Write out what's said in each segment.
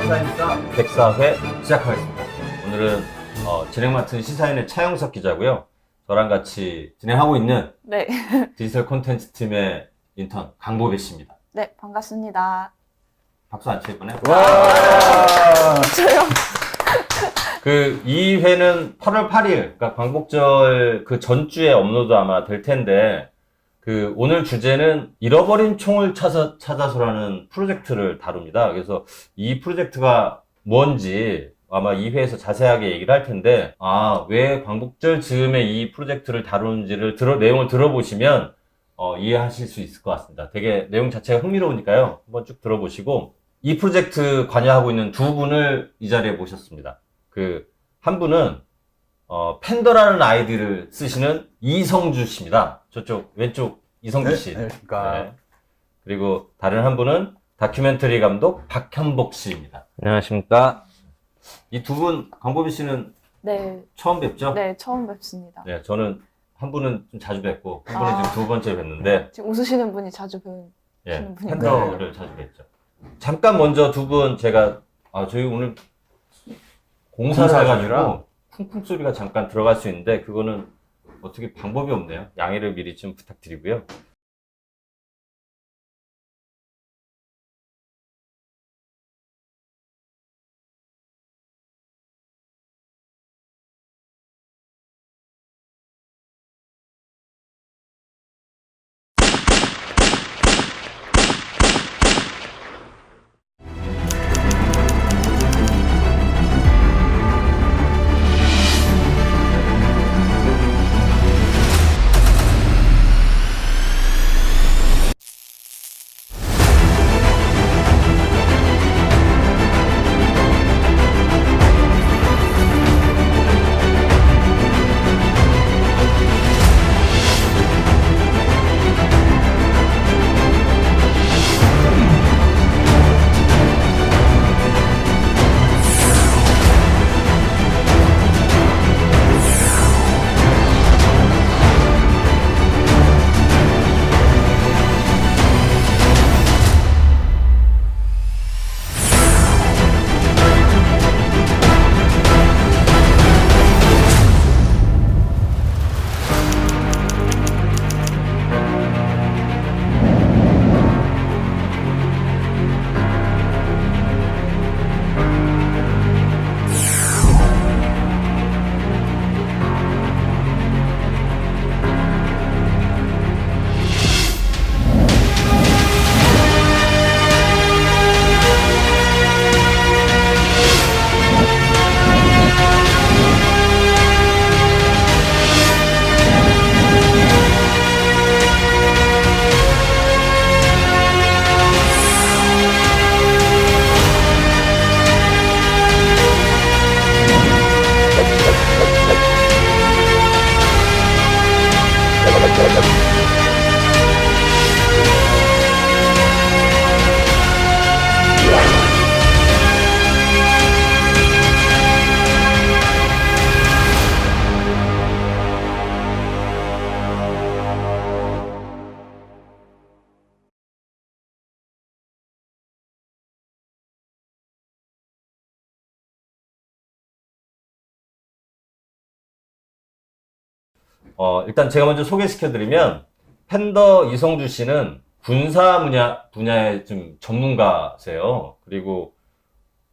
시사인싸 104회 시작하겠습니다. 오늘은 진행 맡은 시사인의 차영석 기자고요. 저랑 같이 진행하고 있는 네. 디지털 콘텐츠 팀의 인턴 강보배 씨입니다. 네, 반갑습니다. 박수 안 칠 거네요? 저요? 그 2회는 8월 8일, 그러니까 광복절 그 전주에 업로드 아마 될 텐데, 그 오늘 주제는 잃어버린 총을 찾아서라는 프로젝트를 다룹니다. 그래서 이 프로젝트가 뭔지 아마 2회에서 자세하게 얘기를 할 텐데, 왜 광복절 즈음에 이 프로젝트를 다루는지를 내용을 들어보시면 이해하실 수 있을 것 같습니다. 되게 내용 자체가 흥미로우니까요. 한번 쭉 들어보시고, 이 프로젝트 관여하고 있는 두 분을 이 자리에 모셨습니다. 한 분은 팬더라는 아이디를 쓰시는 이성주 씨입니다. 저쪽 왼쪽 이성주 씨. 안녕하십니까. 네. 그리고 다른 한 분은 다큐멘터리 감독 박현복 씨입니다. 안녕하십니까. 이 두 분, 강보비 씨는 네. 처음 뵙죠? 네, 처음 뵙습니다. 네, 저는 한 분은 좀 자주 뵙고 한 분은 지금 두 번째 뵙는데, 지금 웃으시는 분이 자주 뵈는 예, 분인가요? 팬더를 자주 뵙죠. 잠깐 먼저 두 분 제가 저희 오늘 공사를 해가지고 쿵쿵 소리가 잠깐 들어갈 수 있는데 그거는 어떻게 방법이 없네요. 양해를 미리 좀 부탁드리고요. 일단 제가 먼저 소개시켜드리면 팬더 이성주 씨는 군사 분야의 좀 전문가세요. 그리고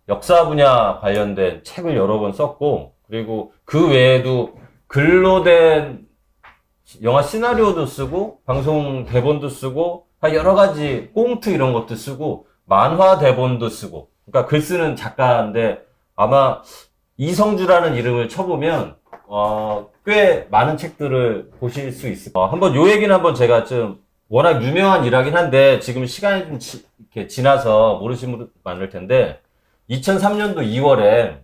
역사 분야 관련된 책을 여러 권 썼고, 그리고 그 외에도 글로 된 영화 시나리오도 쓰고, 방송 대본도 쓰고, 여러 가지 꽁트 이런 것도 쓰고, 만화 대본도 쓰고, 그러니까 글 쓰는 작가인데, 아마 이성주라는 이름을 쳐보면 꽤 많은 책들을 보실 수 있을 거예요. 한번 요 얘기는 한번 제가 좀 워낙 유명한 일하긴 한데 지금 시간이 좀 이렇게 지나서 모르시는 분 많을 텐데 2003년도 2월에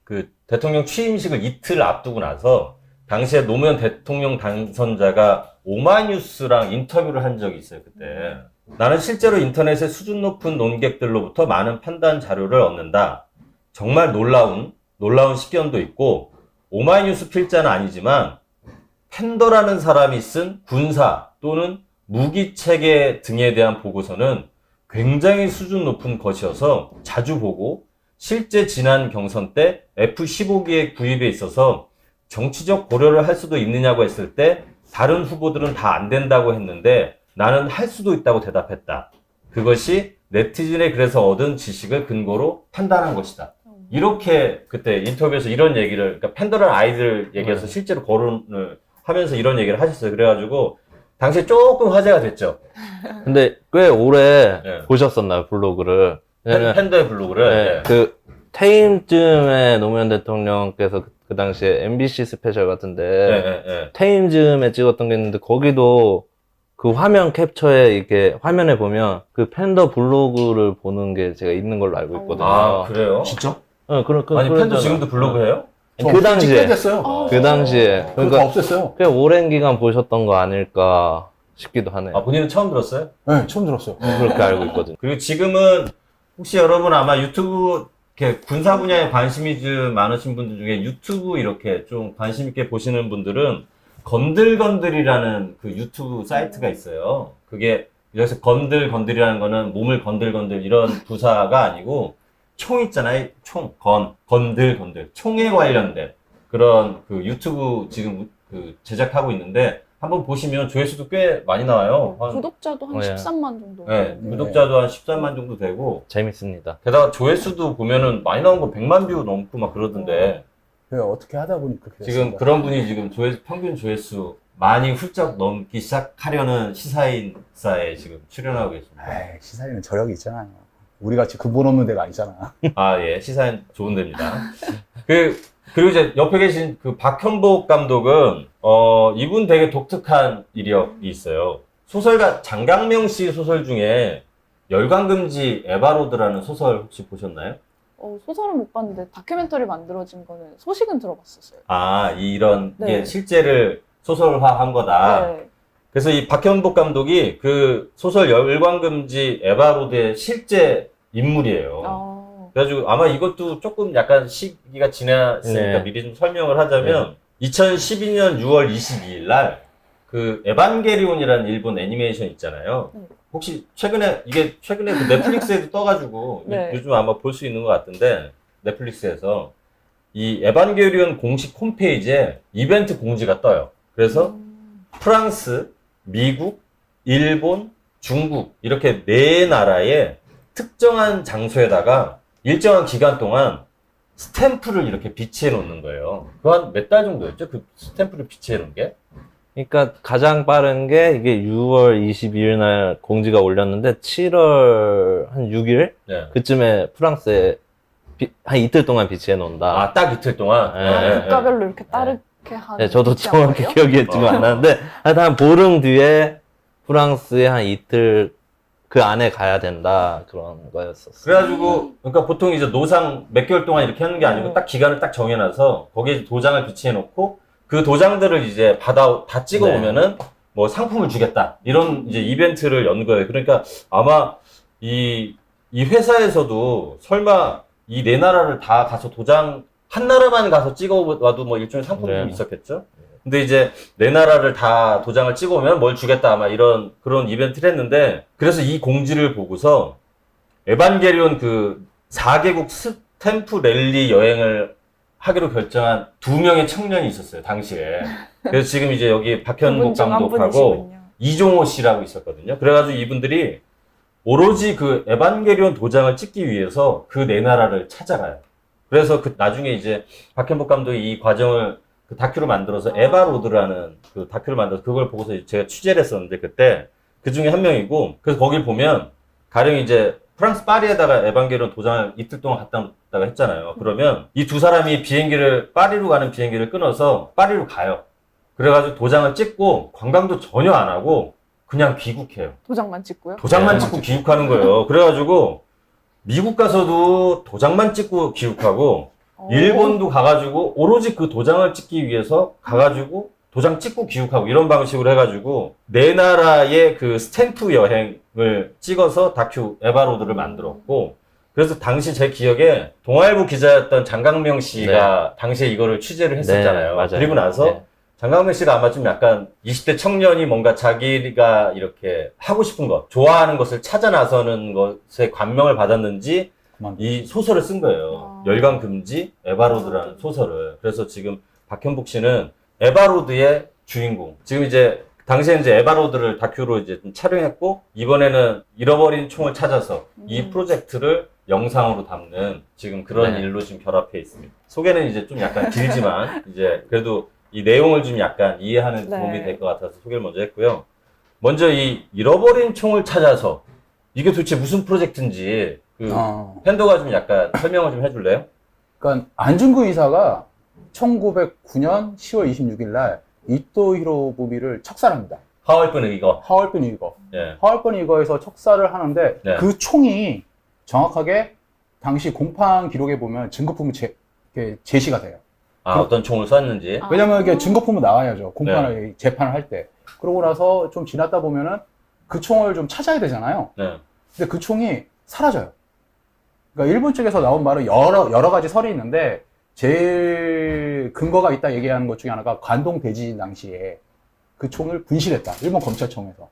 그 대통령 취임식을 이틀 앞두고 나서 당시에 노무현 대통령 당선자가 오마이뉴스랑 인터뷰를 한 적이 있어요. 그때 나는 실제로 인터넷에 수준 높은 논객들로부터 많은 판단 자료를 얻는다. 정말 놀라운 식견도 있고 오마이뉴스 필자는 아니지만 팬더라는 사람이 쓴 군사 또는 무기 체계 등에 대한 보고서는 굉장히 수준 높은 것이어서 자주 보고 실제 지난 경선 때 F-15기의 구입에 있어서 정치적 고려를 할 수도 있느냐고 했을 때 다른 후보들은 다 안 된다고 했는데 나는 할 수도 있다고 대답했다. 그것이 네티즌에 그래서 얻은 지식을 근거로 판단한 것이다. 이렇게 그때 인터뷰에서 이런 얘기를, 그러니까 팬더라는 아이들 얘기해서 실제로 거론을 하면서 이런 얘기를 하셨어요. 그래가지고 당시에 조금 화제가 됐죠. 근데 꽤 오래 네. 보셨었나요, 블로그를? 왜냐면 팬더의 블로그를. 네, 네. 그 퇴임쯤에 노무현 대통령께서 그 당시에 MBC 스페셜 같은데 네, 네, 네. 퇴임쯤에 찍었던 게 있는데 거기도 그 화면 캡처에 이렇게 화면에 보면 그 팬더 블로그를 보는 게 제가 있는 걸로 알고 있거든요. 아, 그래요? 진짜? 그런 아니, 팬더 지금도 블로그 해요? 그 당시에 됐어요. 그 당시에 그거 다 그러니까 없앴어요. 꽤 오랜 기간 보셨던 거 아닐까 싶기도 하네요. 아, 본인은 처음 들었어요? 네, 처음 들었어요. 그렇게 알고 있거든요. 그리고 지금은 혹시 여러분 아마 유튜브 이렇게 군사 분야에 관심이 좀 많으신 분들 중에 유튜브 이렇게 좀 관심 있게 보시는 분들은 건들건들이라는 그 유튜브 사이트가 있어요. 그게 여기서 건들건들이라는 거는 몸을 건들건들 이런 부사가 아니고 총 있잖아요. 총, 건들건들. 총에 관련된 그런 그 유튜브 지금 그 제작하고 있는데 한번 보시면 조회수도 꽤 많이 나와요. 구독자도 한 네. 13만 정도. 네, 구독자도 한 13만 정도 되고 재밌습니다. 게다가 조회수도 보면은 많이 나온 거 100만 뷰 넘고 막 그러던데 그래, 어떻게 하다 보니 그렇게 지금 됐습니다. 그런 분이 지금 평균 조회수 많이 훌쩍 넘기 시작하려는 시사인사에 지금 출연하고 계십니다. 에이, 시사에는 저력이 있잖아요. 우리 같이 근본 없는 데가 아니잖아. 아, 예, 시사인 좋은 데입니다. 그리고 이제 옆에 계신 그 박현복 감독은, 이분 되게 독특한 이력이 있어요. 소설가 장강명 씨 소설 중에 열광금지 에바로드라는 소설 혹시 보셨나요? 소설은 못 봤는데 다큐멘터리 만들어진 거는 소식은 들어봤었어요. 아, 이런 네. 게 실제를 소설화한 거다. 네. 그래서 이 박현복 감독이 그 소설 열광금지 에바로드의 실제 인물이에요. 그래가지고 아마 이것도 조금 약간 시기가 지났으니까 네. 미리 좀 설명을 하자면 2012년 6월 22일 날 그 에반게리온이라는 일본 애니메이션 있잖아요. 네. 혹시 최근에 그 넷플릭스에도 떠가지고 네. 요즘 아마 볼 수 있는 것 같은데 넷플릭스에서 이 에반게리온 공식 홈페이지에 이벤트 공지가 떠요. 그래서 프랑스, 미국, 일본, 중국 이렇게 네 나라의 특정한 장소에다가 일정한 기간 동안 스탬프를 이렇게 비치해 놓는 거예요. 그 한 몇 달 정도였죠? 그 스탬프를 비치해 놓은 게? 그러니까 가장 빠른 게 이게 6월 22일 날 공지가 올렸는데 7월 한 6일 네. 그쯤에 프랑스에 한 이틀 동안 비치해 놓는다. 아, 딱 이틀 동안? 네. 국가별로 이렇게 따르게 하는. 네, 저도 거지 정확히 않아요? 기억이 지금 안 나는데 하여튼 한 보름 뒤에 프랑스에 한 이틀 그 안에 가야 된다 그런 거였었어요. 그래가지고, 그러니까 보통 이제 노상 몇 개월 동안 이렇게 하는 게 아니고 네. 딱 기간을 딱 정해놔서 거기에 도장을 비치해 놓고 그 도장들을 이제 다 찍어 오면은 뭐 상품을 주겠다. 이런 이제 이벤트를 연 거예요. 그러니까 아마 이 회사에서도 설마 이 네 나라를 다 가서 한 나라만 가서 찍어 와도 뭐 일종의 상품이 좀 네. 있었겠죠? 근데 이제 네 나라를 다 도장을 찍어 오면 뭘 주겠다. 아마 그런 이벤트를 했는데 그래서 이 공지를 보고서 에반게리온 그 4개국 스탬프 랠리 여행을 하기로 결정한 2명의 청년이 있었어요, 당시에. 그래서 지금 이제 여기 박현복 그분 중 한 감독하고 분이시군요. 이종호 씨라고 있었거든요. 그래가지고 이분들이 오로지 그 에반게리온 도장을 찍기 위해서 그 네 나라를 찾아가요. 그래서 나중에 이제 박현복 감독이 이 과정을 그 다큐를 만들어서 에바로드라는 그 다큐를 만들어서 그걸 보고서 제가 취재를 했었는데 그때 그 중에 한 명이고 그래서 거길 보면 가령 이제 프랑스 파리에다가 에반게리온 도장을 이틀 동안 갖다 놨다가 했잖아요. 그러면 이 두 사람이 파리로 가는 비행기를 끊어서 파리로 가요. 그래가지고 도장을 찍고 관광도 전혀 안 하고 그냥 귀국해요. 도장만 찍고요. 도장만 네. 찍고 귀국하는 거예요. 그래가지고 미국 가서도 도장만 찍고 귀국하고 일본도 가가지고 오로지 그 도장을 찍기 위해서 가가지고 도장 찍고 귀국하고 이런 방식으로 해가지고 네 나라의 그 스탬프 여행을 찍어서 다큐 에바로드를 만들었고 그래서 당시 제 기억에 동아일보 기자였던 장강명 씨가 당시에 이거를 취재를 했었잖아요. 네, 맞아요. 그리고 나서 네. 장강민 씨가 아마 좀 약간 20대 청년이 뭔가 자기가 이렇게 하고 싶은 것, 좋아하는 것을 찾아 나서는 것에 감명을 받았는지 이 소설을 쓴 거예요. 열강금지 에바로드라는 소설을. 그래서 지금 박현복 씨는 에바로드의 주인공. 지금 이제 당시에 이제 에바로드를 다큐로 이제 좀 촬영했고 이번에는 잃어버린 총을 찾아서 이 프로젝트를 영상으로 담는 지금 그런 네. 일로 지금 결합해 있습니다. 소개는 이제 좀 약간 길지만 이제 그래도 이 내용을 좀 약간 이해하는 네. 도움이 될 것 같아서 소개를 먼저 했고요. 먼저 이 잃어버린 총을 찾아서 이게 도대체 무슨 프로젝트인지 그 팬더가 좀 약간 설명을 좀 해줄래요? 그러니까 안중근 의사가 1909년 10월 26일 날 이토 히로부미를 척살합니다. 하얼빈 이거. 하얼빈 이거. 예. 하얼빈 이거에서 척살을 하는데 네. 그 총이 정확하게 당시 공판 기록에 보면 증거품이 이렇게 제시가 돼요. 아, 어떤 총을 쐈는지. 왜냐면 이게 증거품은 나와야죠. 공판을 재판을 할 때. 그러고 나서 좀 지났다 보면은 그 총을 좀 찾아야 되잖아요. 네. 근데 그 총이 사라져요. 그러니까 일본 쪽에서 나온 말은 여러 가지 설이 있는데 제일 근거가 있다 얘기하는 것 중에 하나가 관동 대지진 당시에 그 총을 분실했다. 일본 검찰청에서.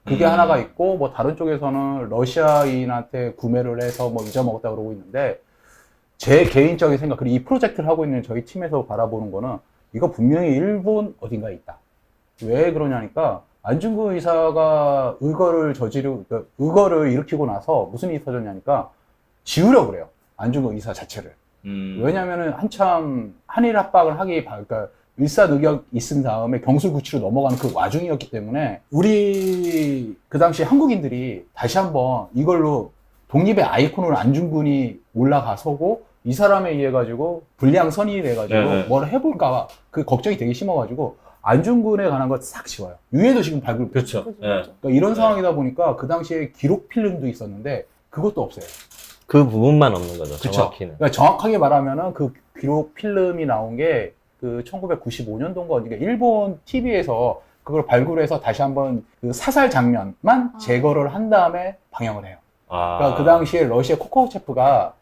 그게 하나가 있고 뭐 다른 쪽에서는 러시아인한테 구매를 해서 뭐 잊어먹었다 그러고 있는데 제 개인적인 생각 그리고 이 프로젝트를 하고 있는 저희 팀에서 바라보는 거는 이거 분명히 일본 어딘가에 있다. 왜 그러냐니까 안중근 의사가 의거를 일으키고 나서 무슨 일이 터졌냐니까 지우려고 그래요. 안중근 의사 자체를. 왜냐면은 한참 한일 합박을 그러니까 일사늑약 있은 다음에 경술구치로 넘어가는 그 와중이었기 때문에 우리 그 당시 한국인들이 다시 한번 이걸로 독립의 아이콘으로 안중근이 올라가서고 이 사람에 의해 가지고 불량 선이 돼가지고 네네. 뭘 해볼까 그 걱정이 되게 심해가지고 안중근에 관한 거 싹 지워요. 유해도 지금 발굴. 그렇죠. 예. 그렇죠. 그러니까 이런 네. 상황이다 보니까 그 당시에 기록 필름도 있었는데 그것도 없어요. 그 부분만 없는 거죠. 그쵸? 정확히는. 그러니까 정확하게 말하면은 그 기록 필름이 나온 게 그 1995년도인가 어디가 일본 TV에서 그걸 발굴해서 다시 한번 그 사살 장면만 제거를 한 다음에 방영을 해요. 아. 그러니까 그 당시에 러시아 코코프체프가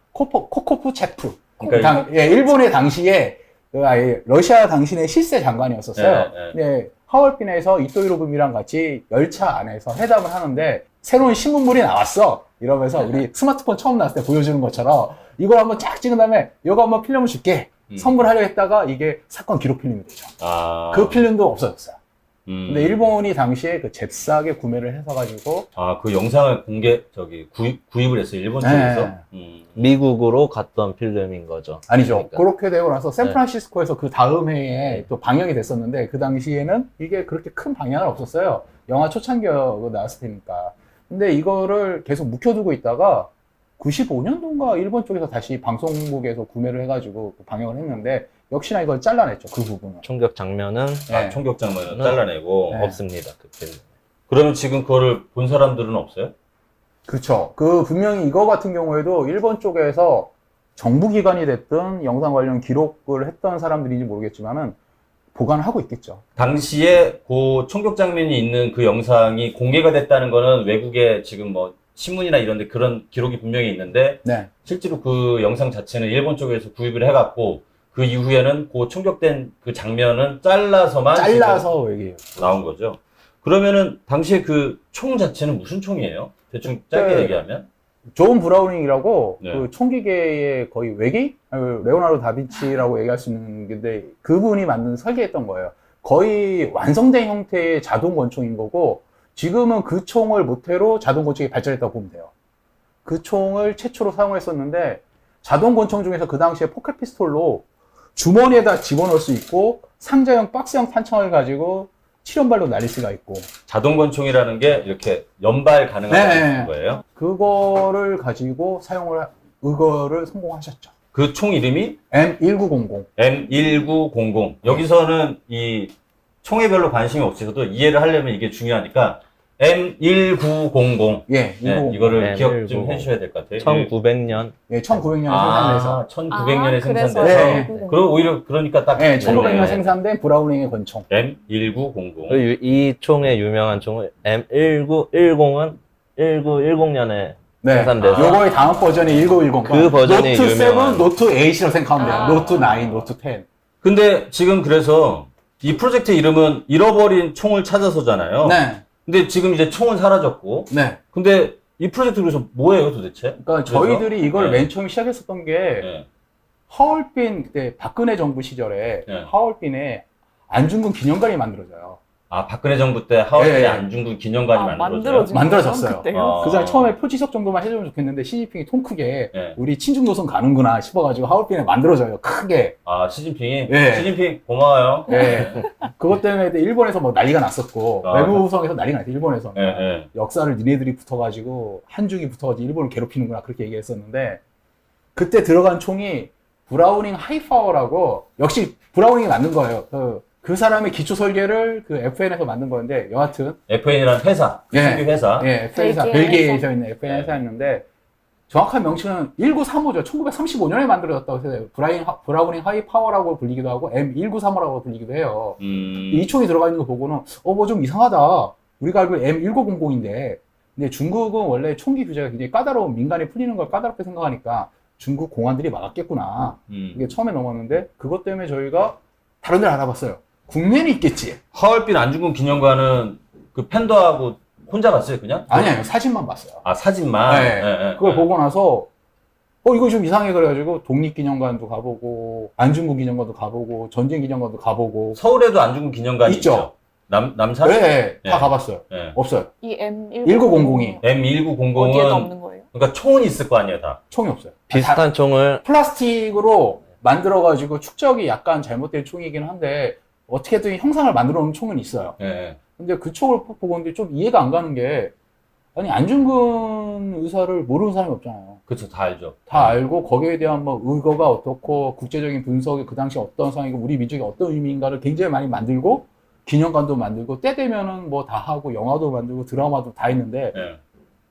그러니까 일본의 당시에 러시아 당신의 실세 장관이었었어요. 네, 네. 근데 하얼빈에서 이토 히로부미랑 같이 열차 안에서 회담을 하는데 새로운 신문물이 나왔어. 이러면서 우리 스마트폰 처음 나왔을 때 보여주는 것처럼 이걸 한번 쫙 찍은 다음에 이거 한번 필름을 줄게. 선물하려 했다가 이게 사건 기록 필름이 되죠. 아. 그 필름도 없어졌어요. 근데 음. 일본이 당시에 그 잽싸게 구매를 해서 가지고 아, 그 영상을 구입을 했어요. 일본 네. 쪽에서. 미국으로 갔던 필름인 거죠. 아니죠. 그러니까. 그렇게 되고 나서 샌프란시스코에서 그 다음 해에 또 방영이 됐었는데 그 당시에는 이게 그렇게 큰 방향은 없었어요. 영화 초창기가 나왔을 테니까. 근데 이거를 계속 묵혀두고 있다가 95년도인가 일본 쪽에서 다시 방송국에서 구매를 해가지고 방영을 했는데 역시나 이걸 잘라냈죠. 그 부분은. 총격 장면은 아, 총격 장면을 잘라내고. 네. 없습니다. 그 필름. 그러면 지금 그거를 본 사람들은 없어요? 그렇죠. 그 분명히 이거 같은 경우에도 일본 쪽에서 정부기관이 됐든 영상 관련 기록을 했던 사람들인지 모르겠지만은 보관을 하고 있겠죠. 당시에 그 총격 장면이 있는 그 영상이 공개가 됐다는 거는 외국에 지금 뭐 신문이나 이런 데 그런 기록이 분명히 있는데 네. 실제로 그 영상 자체는 일본 쪽에서 구입을 해갖고 그 이후에는 그 총격된 그 장면은 잘라서만 잘라서 얘기해요. 지금 나온 거죠. 그러면은 당시에 그 총 자체는 무슨 총이에요? 대충 짧게 네. 얘기하면? 존 브라우닝이라고 네. 그 총기계의 거의 외계? 레오나르도 다빈치라고 얘기할 수 있는 건데 그분이 만든 설계했던 거예요. 거의 완성된 형태의 자동 권총인 거고 지금은 그 총을 모태로 자동 권총이 발전했다고 보면 돼요. 그 총을 최초로 사용했었는데 자동 권총 중에서 그 당시에 포켓 피스톨로 주머니에다 집어넣을 수 있고 상자형 박스형 탄창을 가지고 7연발로 날릴 수가 있고 자동 권총이라는 게 이렇게 연발 가능한 네. 거예요? 그거를 가지고 의거를 성공하셨죠. 그 총 이름이 M1900. M1900. 여기서는 이 총에 별로 관심이 없으셔도 이해를 하려면 이게 중요하니까 M1900. 예, 네, 이거를 M1900. 기억 좀 해주셔야 될 것 같아요. 1900년. 예, 1900년에 생산돼서. 아, 1900년에 그래서 생산돼서. 네. 그럼 오히려 그러니까 딱. 예, 1900년 그러네. 생산된 브라우닝의 권총. M1900. 이 총의 유명한 총은 M1910은 1910년에 네. 생산돼서 요거의 다음 버전이 1910. 그 버전이 노트 7, 유명한- 노트 8이라고 생각하면 돼요. 아. 노트 9, 노트 10. 근데 지금 그래서 이 프로젝트 이름은 잃어버린 총을 찾아서잖아요. 네. 근데 지금 이제 총은 사라졌고. 네. 근데 이 프로젝트 그래서 뭐예요 도대체? 그러니까 그래서? 저희들이 이걸 네. 맨 처음 시작했었던 게 네. 하얼빈 그때 박근혜 정부 시절에 네. 하얼빈에 안중근 기념관이 만들어져요. 아 박근혜 정부 때 하얼빈에 네. 안중근 기념관이 만들어져요. 만들어졌어요. 그때요? 그냥 처음에 표지석 정도만 해주면 좋겠는데 시진핑이 통 크게 네. 우리 친중 노선 가는구나 싶어가지고 하얼빈에 만들어져요. 크게. 아 시진핑이? 네. 시진핑 고마워요. 네. 그것 때문에 일본에서 뭐 난리가 났었고 아, 외무성에서 난리가 났어요. 일본에서. 네, 네. 역사를 니네들이 붙어가지고 한중이 붙어가지고 일본을 괴롭히는구나 그렇게 얘기했었는데 그때 들어간 총이 브라우닝 하이파워라고 역시 브라우닝이 만든 거예요. 그 사람의 기초 설계를 그 FN에서 만든 건데 여하튼 FN이라는 회사, 예. 신규 회사. 예, FN사 벨기에에서- 벨기에에서 있는 FN 네. 회사였는데 정확한 명칭은 1935죠. 1935년에 만들어졌다고 해서 브라우닝 하이파워라고 불리기도 하고 M1935라고 불리기도 해요. 이 총이 들어가 있는 거 보고는 뭐 좀 이상하다. 우리가 알고 있는 M1900인데 근데 중국은 원래 총기 규제가 굉장히 까다로운 민간에 풀리는 걸 까다롭게 생각하니까 중국 공안들이 막았겠구나. 이게 처음에 넘었는데 그것 때문에 저희가 다른 데를 알아봤어요. 국내는 있겠지. 하얼빈 안중근 기념관은 그 팬더하고 혼자 갔어요, 그냥? 아니에요. 사진만 봤어요. 아, 사진만? 네. 네, 그걸 네. 보고 나서 이거 좀 이상해 그래가지고 독립기념관도 가보고 안중근 기념관도 가보고 전쟁기념관도 가보고 서울에도 안중근 기념관이 있죠. 있죠. 남산? 네, 다 네. 가봤어요. 네. 없어요. 이 M1900이 1900이 어디에도 M1900은 없는 거예요? 그러니까 총은 있을 거 아니에요, 다. 총이 없어요. 비슷한 총을 플라스틱으로 만들어가지고 축적이 약간 잘못된 총이긴 한데 어떻게든 형상을 만들어 놓은 총은 있어요. 예. 근데 그 총을 보고 근데 좀 이해가 안 가는 게 아니 안중근 의사를 모르는 사람이 없잖아요. 그쵸, 다 알죠. 다 알고 거기에 대한 뭐 의거가 어떻고 국제적인 분석이 그 당시 어떤 상황이고 우리 민족이 어떤 의미인가를 굉장히 많이 만들고 기념관도 만들고 때 되면은 뭐 다 하고 영화도 만들고 드라마도 다 했는데 예.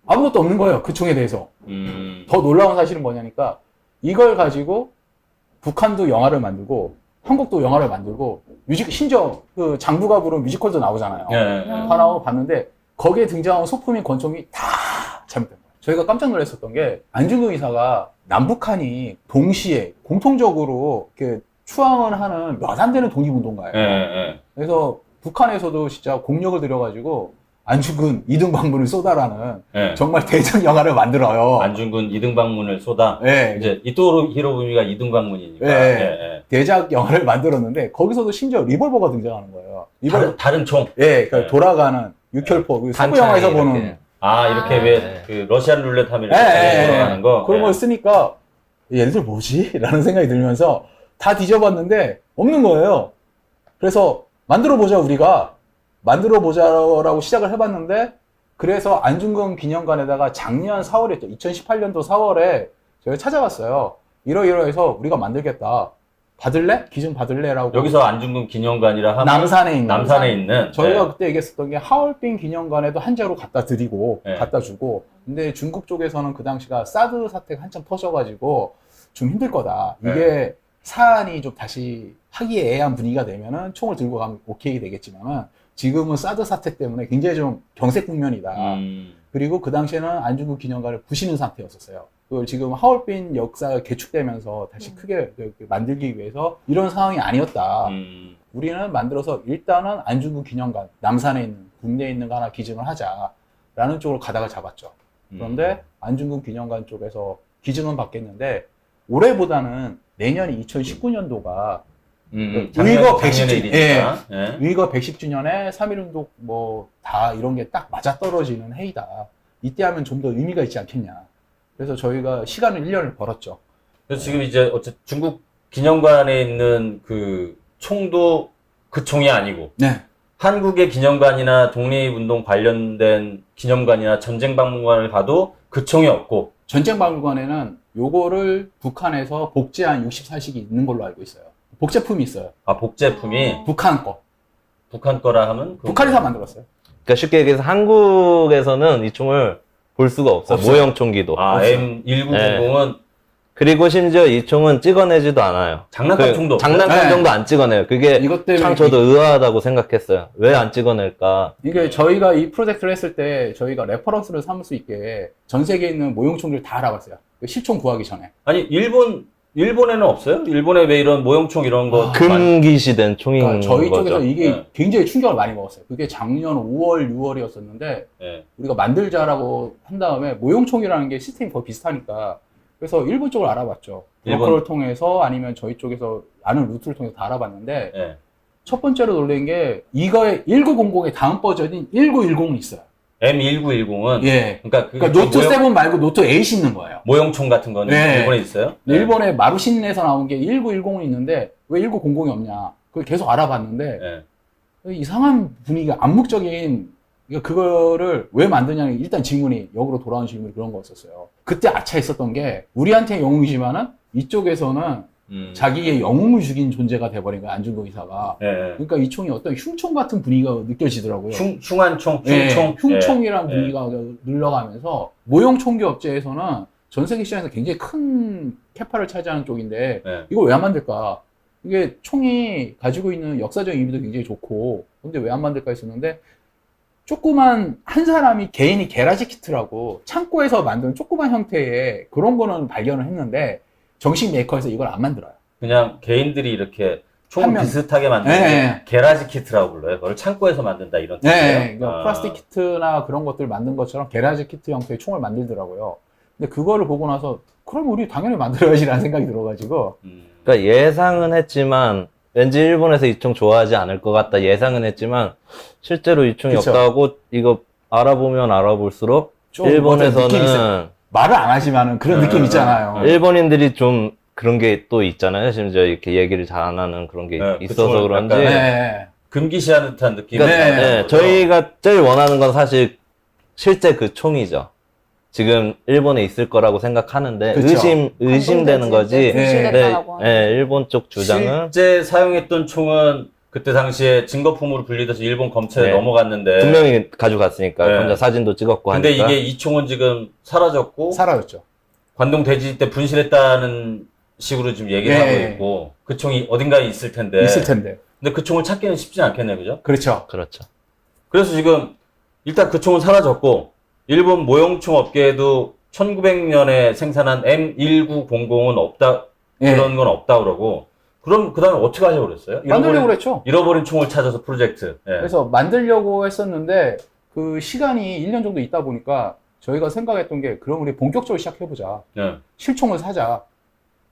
아무것도 없는 거예요. 그 총에 대해서. 음. 더 놀라운 사실은 뭐냐니까 이걸 가지고 북한도 영화를 만들고 한국도 영화를 만들고 심지어 그 장부가 부른 뮤지컬도 나오잖아요. 예, 예. 다 나오고 봤는데 거기에 등장한 소품인 권총이 다 잘못된 거예요. 저희가 깜짝 놀랐었던 게 안중근 의사가 남북한이 동시에 공통적으로 이렇게 추앙을 하는 몇 안 되는 독립운동가예요. 예, 예. 그래서 북한에서도 진짜 공력을 들여가지고 안중근 이등방문을 쏘다라는 예. 정말 대장 영화를 만들어요. 안중근 이등방문을 쏘다. 네, 이제 이토로 히로부미가 이등방문이니까. 예, 예, 예. 대작 영화를 만들었는데 거기서도 심지어 리볼버가 등장하는 거예요. 다른 총. 예, 그러니까 네. 돌아가는 육혈포, 그 서부 단창이 영화에서 이렇게. 보는 아, 이렇게 아. 왜 그 러시안 룰렛 하면 예, 이렇게 예, 돌아가는 거. 그런 예. 걸 쓰니까 얘네들 뭐지? 라는 생각이 들면서 다 뒤져봤는데 없는 거예요. 그래서 만들어보자 우리가 만들어보자라고 시작을 해봤는데 그래서 안중근 기념관에다가 작년 4월에 2018년도 4월에 저희가 찾아갔어요. 이러이러해서 우리가 만들겠다. 받을래? 기증 받을래라고. 여기서 안중근 기념관이라 하면 남산에 있는. 남산에 있는 저희가 예. 그때 얘기했었던 게 하얼빈 기념관에도 한 자루 갖다 드리고 네. 갖다 주고 근데 중국 쪽에서는 그 당시가 사드 사태가 한참 터져가지고 좀 힘들 거다. 이게 사안이 좀 다시 화기애애한 분위기가 되면은 총을 들고 가면 오케이 되겠지만은 지금은 사드 사태 때문에 굉장히 좀 경색 국면이다. 그리고 그 당시에는 안중근 기념관을 부시는 상태였었어요. 그걸 지금 하얼빈 역사가 개축되면서 다시 크게 만들기 위해서 이런 상황이 아니었다. 우리는 만들어서 일단은 안중근 기념관, 남산에 있는, 국내에 있는 거 하나 기증을 하자라는 쪽으로 가닥을 잡았죠. 그런데 안중근 기념관 쪽에서 기증은 받겠는데 올해보다는 내년이 2019년도가 의거 110주년, 예. 의거 110주년에 3.1운동 뭐 다 이런 게 딱 맞아떨어지는 해이다. 이때 하면 좀 더 의미가 있지 않겠냐. 그래서 저희가 시간을 1년을 벌었죠. 그래서 지금 이제 어쨌든 중국 기념관에 있는 그 총도 그 총이 아니고 네. 한국의 기념관이나 독립운동 관련된 기념관이나 전쟁박물관을 가도 그 총이 없고 전쟁박물관에는 요거를 북한에서 복제한 64식이 있는 걸로 알고 있어요. 복제품이 있어요. 아 복제품이 북한 거. 북한 거라 하면 북한에서 만들었어요. 그러니까 쉽게 얘기해서 한국에서는 이 총을 볼 수가 없어요. 없어요. 모형 총기도. 아 M1900은 그리고 심지어 이 총은 찍어내지도 않아요. 장난감 총도 없어요? 장난감 네. 정도 안 찍어내요. 그게 이것 때문에 참 저도 의아하다고 생각했어요. 왜 안 찍어낼까? 이게 저희가 이 프로젝트를 했을 때 저희가 레퍼런스를 삼을 수 있게 전 세계에 있는 모형총기를 다 알아봤어요. 실총 구하기 전에. 아니 일본 일본에는 없어요? 일본에 왜 이런 모형총 이런 거 금기시된 총인 그러니까 저희 거죠. 쪽에서 이게 네. 굉장히 충격을 많이 먹었어요. 그게 작년 5월, 6월이었었는데 예. 우리가 만들자라고 한 다음에 모형총이라는 게 시스템이 거의 비슷하니까 그래서 일본 쪽을 알아봤죠. 일본. 브로커를 통해서 아니면 저희 쪽에서 아는 루트를 통해서 다 알아봤는데 예. 첫 번째로 놀란 게 이거의 1900의 다음 버전인 1910이 있어요. M1910은 예. 그러니까 그러니까 노트 7 말고 노트 8이 있는 거예요. 모형총 같은 거는 네. 일본에 있어요? 일본의 마루신에서 나온 게 1910이 있는데 왜 1900이 없냐. 그걸 계속 알아봤는데 예. 이상한 분위기가 암묵적인 그러니까 그거를 왜 만드냐는 일단 질문이 역으로 돌아온 질문이 그런 거였었어요. 그때 아차했었던 게 우리한테 영웅이지만은 이쪽에서는 자기의 영웅을 죽인 존재가 돼버린 거야 안중근 의사가. 예. 예. 그러니까 이 총이 어떤 흉총 같은 분위기가 느껴지더라고요. 흉한총, 예, 흉총. 흉총이란 예. 분위기가 늘러가면서 모형 총기 업체에서는 전 세계 시장에서 굉장히 큰 캐파를 차지하는 쪽인데 예. 이걸 왜 안 만들까? 이게 총이 가지고 있는 역사적인 의미도 굉장히 좋고 근데 왜 안 만들까 했었는데 조그만 한 사람이 개인이 게라지 키트라고 창고에서 만든 조그만 형태의 그런 거는 발견을 했는데 정식 메이커에서 이걸 안 만들어요. 그냥 개인들이 이렇게 총 한 명. 비슷하게 만드는 네, 게 네. 게라지 키트라고 불러요. 그걸 창고에서 만든다 이런 뜻이에요. 네, 그러니까 플라스틱 키트나 그런 것들 만든 것처럼 게라지 키트 형태의 총을 만들더라고요. 근데 그거를 보고 나서 그럼 우리 당연히 만들어야지라는 생각이 들어가지고 그러니까 예상은 했지만 왠지 일본에서 이 총 좋아하지 않을 것 같다 예상은 했지만 실제로 이 총이 그쵸. 없다고 이거 알아보면 알아볼수록 좀 느낌이 있어요. 일본에서는 말을 안 하지만은 그런 느낌 있잖아요. 일본인들이 좀 그런 게 또 있잖아요. 심지어 이렇게 얘기를 잘 안 하는 그런 게 네, 있어서 그쪽은 그런지. 약간 네. 금기시하는 듯한 느낌이 그러니까 네. 나는 네, 거죠. 저희가 제일 원하는 건 사실 실제 그 총이죠. 지금 일본에 있을 거라고 생각하는데 그쵸. 의심되는 거지. 분실됐다라고 네, 일본 쪽 주장은 실제 사용했던 총은 그때 당시에 증거품으로 분리돼서 일본 검찰에 네. 넘어갔는데 분명히 가져갔으니까 네. 혼자 사진도 찍었고 근데 하니까. 이게 이 총은 지금 사라졌고 사라졌죠. 관동 대지 때 분실했다는 식으로 지금 얘기를 네. 하고 있고 그 총이 어딘가에 있을 텐데 있을 텐데. 근데 그 총을 찾기는 쉽지 않겠네요, 그죠? 그렇죠. 그렇죠. 그래서 지금 일단 그 총은 사라졌고 일본 모형총 업계에도 1900년에 생산한 M1900은 없다 예. 그런 건 없다 그러고 그럼 그 다음에 어떻게 하려고 그랬어요? 만들려고 그랬죠. 잃어버린 총을 찾아서 프로젝트. 예. 그래서 만들려고 했었는데 그 시간이 1년 정도 있다 보니까 저희가 생각했던 게 그럼 우리 본격적으로 시작해보자. 예. 실총을 사자.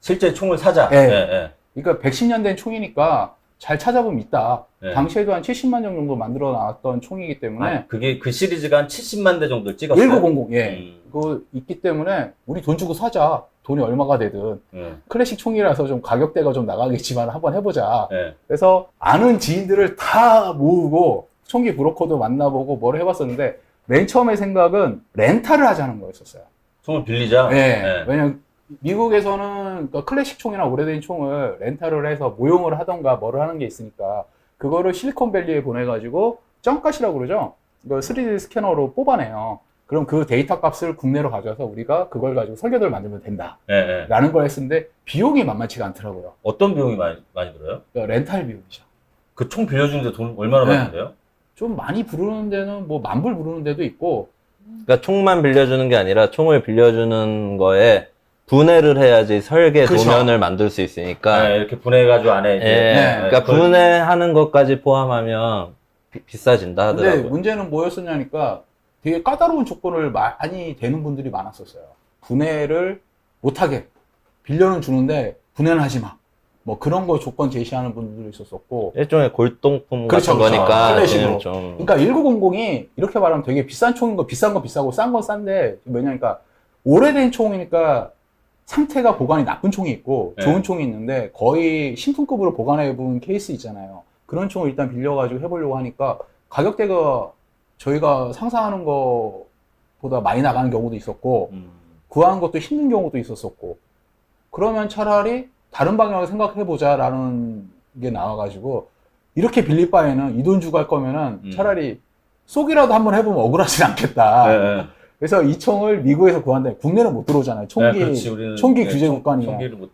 실제 총을 사자. 예. 예. 그러니까 110년 된 총이니까 잘 찾아보면 있다. 예. 당시에도 한 70만 정 정도 만들어 나왔던 총이기 때문에 아, 그게 그 시리즈가 한 70만 대 정도 찍었어요. 1900, 예. 음. 그거 있기 때문에 우리 돈 주고 사자. 돈이 얼마가 되든. 예. 클래식 총이라서 좀 가격대가 좀 나가겠지만 한번 해보자. 예. 그래서 아는 지인들을 다 모으고 총기 브로커도 만나보고 뭘 해봤었는데 맨 처음에 생각은 렌탈을 하자는 거였었어요. 총을 빌리자. 예. 예. 왜냐면 미국에서는 그러니까 클래식 총이나 오래된 총을 렌탈을 해서 모형을 하던가 뭐를 하는 게 있으니까 그거를 실리콘밸리에 보내가지고 점값이라고 그러죠. 이거 3D 스캐너로 뽑아내요. 그럼 그 데이터 값을 국내로 가져와서 우리가 그걸 가지고 설계도를 만들면 된다. 예. 예. 라는 걸 했었는데 비용이 만만치가 않더라고요. 어떤 비용이 많이 들어요? 그러니까 렌탈 비용이죠. 그 총 빌려주는데 돈 얼마나 네. 많이 돼요? 좀 많이 부르는 데는 뭐 만불 부르는 데도 있고 그러니까 총만 빌려주는 게 아니라 총을 빌려주는 거에 분해를 해야지 설계 그렇죠. 도면을 만들 수 있으니까. 예, 이렇게 분해가지고 안에 이제. 예, 그러니까 그걸- 분해하는 것까지 포함하면 비싸진다 근데 하더라고요. 문제는 뭐였었냐니까 되게 까다로운 조건을 많이 대는 분들이 많았었어요. 분해를 못하게 빌려는 주는데 분해는 하지 마. 뭐 그런 거 조건 제시하는 분들도 있었었고. 일종의 골동품 그렇죠, 같은 그렇죠. 거니까 클래식으로. 좀 그러니까 1900이 이렇게 말하면 되게 비싼 총인 거 비싼 건 비싸고 싼 건 싼데 왜냐니까 오래된 총이니까 상태가 보관이 나쁜 총이 있고 네. 좋은 총이 있는데 거의 신품급으로 보관해 본 케이스 있잖아요. 그런 총을 일단 빌려가지고 해보려고 하니까 가격대가 저희가 상상하는 것보다 많이 나가는 경우도 있었고 구하는 것도 힘든 경우도 있었었고 그러면 차라리 다른 방향을 생각해보자라는 게 나와가지고 이렇게 빌릴 바에는 이 돈 주고 할 거면은 차라리 쏘기라도 한번 해보면 억울하진 않겠다. 예, 예. 그래서 이 총을 미국에서 구한다면 국내는 못 들어오잖아요. 총기, 예, 그렇지, 우리는 총기 예, 규제 국가니까. 총기를 못.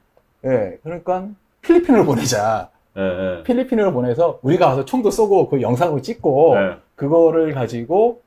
예, 그러니까 필리핀으로 보내자. 예, 예. 필리핀으로 보내서 우리가 가서 총도 쏘고 그 영상을 찍고 예. 그거를 가지고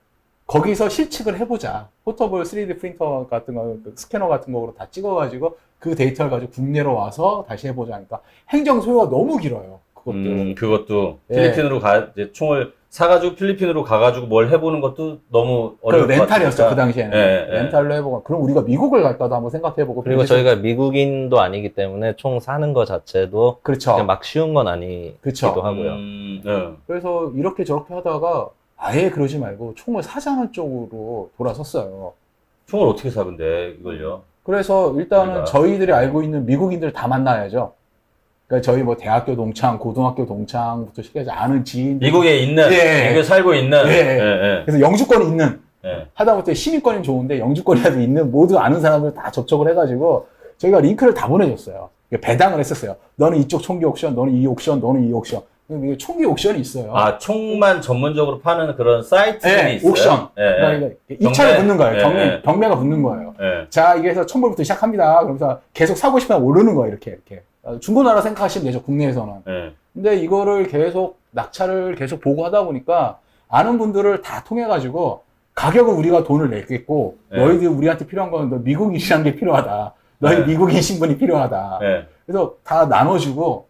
거기서 실측을 해보자. 포터블 3D 프린터 같은 거, 스캐너 같은 거로 다 찍어가지고 그 데이터를 가지고 국내로 와서 다시 해보자 하니까 행정 소요가 너무 길어요. 그것도. 그것도 예. 필리핀으로 이제 총을 사가지고 필리핀으로 가가지고 뭘 해보는 것도 너무 그 어려울 것 렌탈이었죠, 같으니까. 그 당시에는. 예, 예. 렌탈로 해보고. 그럼 우리가 미국을 갈까도 한번 생각해보고. 그리고 그래서- 저희가 미국인도 아니기 때문에 총 사는 거 자체도 그렇죠. 그냥 막 쉬운 건 아니기도 그쵸. 하고요. 네. 그래서 이렇게 저렇게 하다가 아예 그러지 말고 총을 사자는 쪽으로 돌아섰어요. 총을 어떻게 사 근데 이걸요? 그래서 일단은 우리가. 저희들이 알고 있는 미국인들 다 만나야죠. 그러니까 저희 뭐 대학교 동창, 고등학교 동창부터 시작해서 아는 지인. 미국에 있는, 예. 미국에 살고 있는, 예. 예. 그래서 영주권이 있는, 예. 하다못해 시민권이 좋은데 영주권이라도 있는 모두 아는 사람들 다 접촉을 해가지고 저희가 링크를 다 보내줬어요. 배당을 했었어요. 너는 이쪽 총기 옥션, 너는 이 옥션, 너는 이 옥션. 이게 총기 옥션이 있어요. 아, 총만 전문적으로 파는 그런 사이트들이 예, 있어요? 옥션. 예, 예. 그러니까 입찰을 붙는 거예요. 예, 예. 경매가 붙는 거예요. 예. 자, 이게 해서 1000불부터 시작합니다. 그러면서 계속 사고 싶으면 오르는 거예요. 이렇게. 중고나라 생각하시면 되죠. 국내에서는. 예. 근데 이거를 계속 낙찰을 계속 보고 하다 보니까 아는 분들을 다 통해가지고 가격은 우리가 돈을 냈겠고 네. 너희들 우리한테 필요한 건 너 미국인이라는 게 필요하다. 너희 네. 미국인 신분이 필요하다. 예. 그래서 다 나눠주고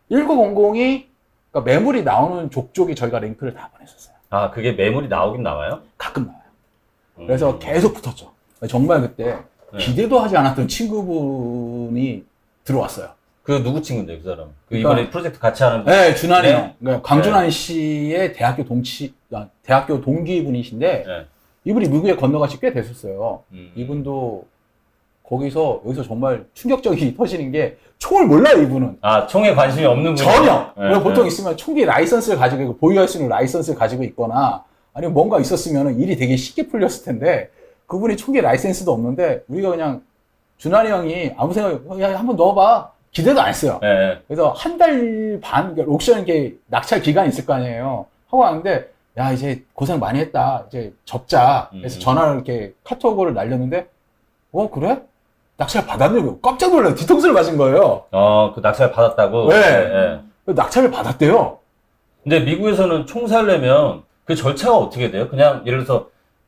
1900이 그러니까 매물이 나오는 족족이 저희가 링크를 다 보냈었어요. 아, 그게 매물이 나오긴 나와요? 가끔 나와요. 그래서 계속 붙었죠. 정말 그때 네. 기대도 하지 않았던 친구분이 들어왔어요. 그 누구 친구인데, 그 사람? 그 그러니까- 이번에 프로젝트 같이 하는 분? 네, 준환이 네. 형. 그러니까 강준환 씨의 대학교 동기분이신데, 예. 이분이 미국에 건너가시 꽤 됐었어요. 음. 이분도 여기서 정말 충격적이 터지는 게, 총을 몰라요, 이분은. 아, 총에 관심이 없는 분? 전혀! 예, 우리가 보통 예. 있으면 총기 라이선스를 가지고 있고, 보유할 수 있는 라이선스를 가지고 있거나, 아니면 뭔가 있었으면 일이 되게 쉽게 풀렸을 텐데, 그분이 총기 라이센스도 없는데, 우리가 그냥, 준환이 형이 아무 생각, 야, 한번 넣어봐. 기대도 안 했어요. 예, 예. 그래서 한 달 반, 그러니까 옥션 이게 낙찰 기간이 있을 거 아니에요. 하고 왔는데, 야, 이제 고생 많이 했다. 이제 접자. 그래서 전화를 이렇게 카톡을 날렸는데, 그래? 낙찰 받았냐고. 깜짝 놀라요. 뒤통수를 맞은 거예요. 그 낙찰 받았다고? 네. 예, 예. 낙찰을 받았대요. 근데 미국에서는 총 사려면 그 절차가 어떻게 돼요? 그냥 예를 들어서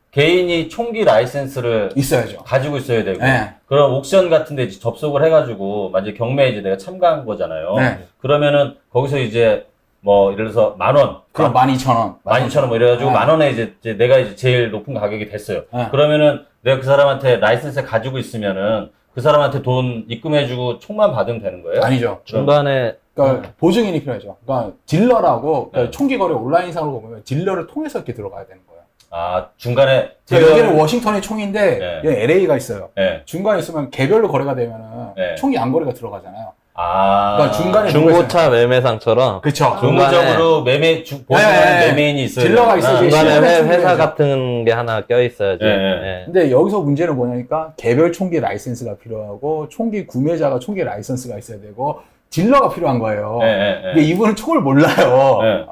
개인이 총기 라이센스를 있어야죠. 가지고 있어야 되고 네. 그런 옥션 같은 데 이제 접속을 해가지고 만약에 경매에 이제 내가 참가한 거잖아요. 네. 그러면은 거기서 이제 뭐 예를 들어서 10,000원, 그럼 12,000원. 12,000원 뭐 이래가지고 네. 10,000원에 이제 내가 이제 제일 높은 가격이 됐어요. 네. 그러면은 내가 그 사람한테 라이센스 가지고 있으면은 그 사람한테 돈 입금해주고 총만 받으면 되는 거예요? 아니죠. 중간에 그러니까 보증인이 필요하죠. 그러니까 딜러라고, 그러니까 네. 총기 거래 온라인상으로 보면 딜러를 통해서 이렇게 들어가야 되는 거예요. 아, 중간에 그러니까 여기는 워싱턴의 총인데, 네. 여기 LA가 있어요. 예. 중간에 있으면 개별로 거래가 되면은 네. 총기 안 거래가 들어가잖아요. 아. 그러니까 중간에 중고차 매매상처럼 그렇죠. 중간적으로 보증은 네. 매매인이 있어요. 딜러가 있어요. 중간에 시간을 회사 충분해야죠. 같은 게 하나 껴있어야지. 예, 예. 예. 근데 여기서 문제는 뭐냐니까 개별 총기 라이센스가 필요하고 총기 구매자가 총기 라이센스가 있어야 되고 딜러가 필요한 거예요. 예, 예, 예. 근데 이분은 총을 몰라요. 예.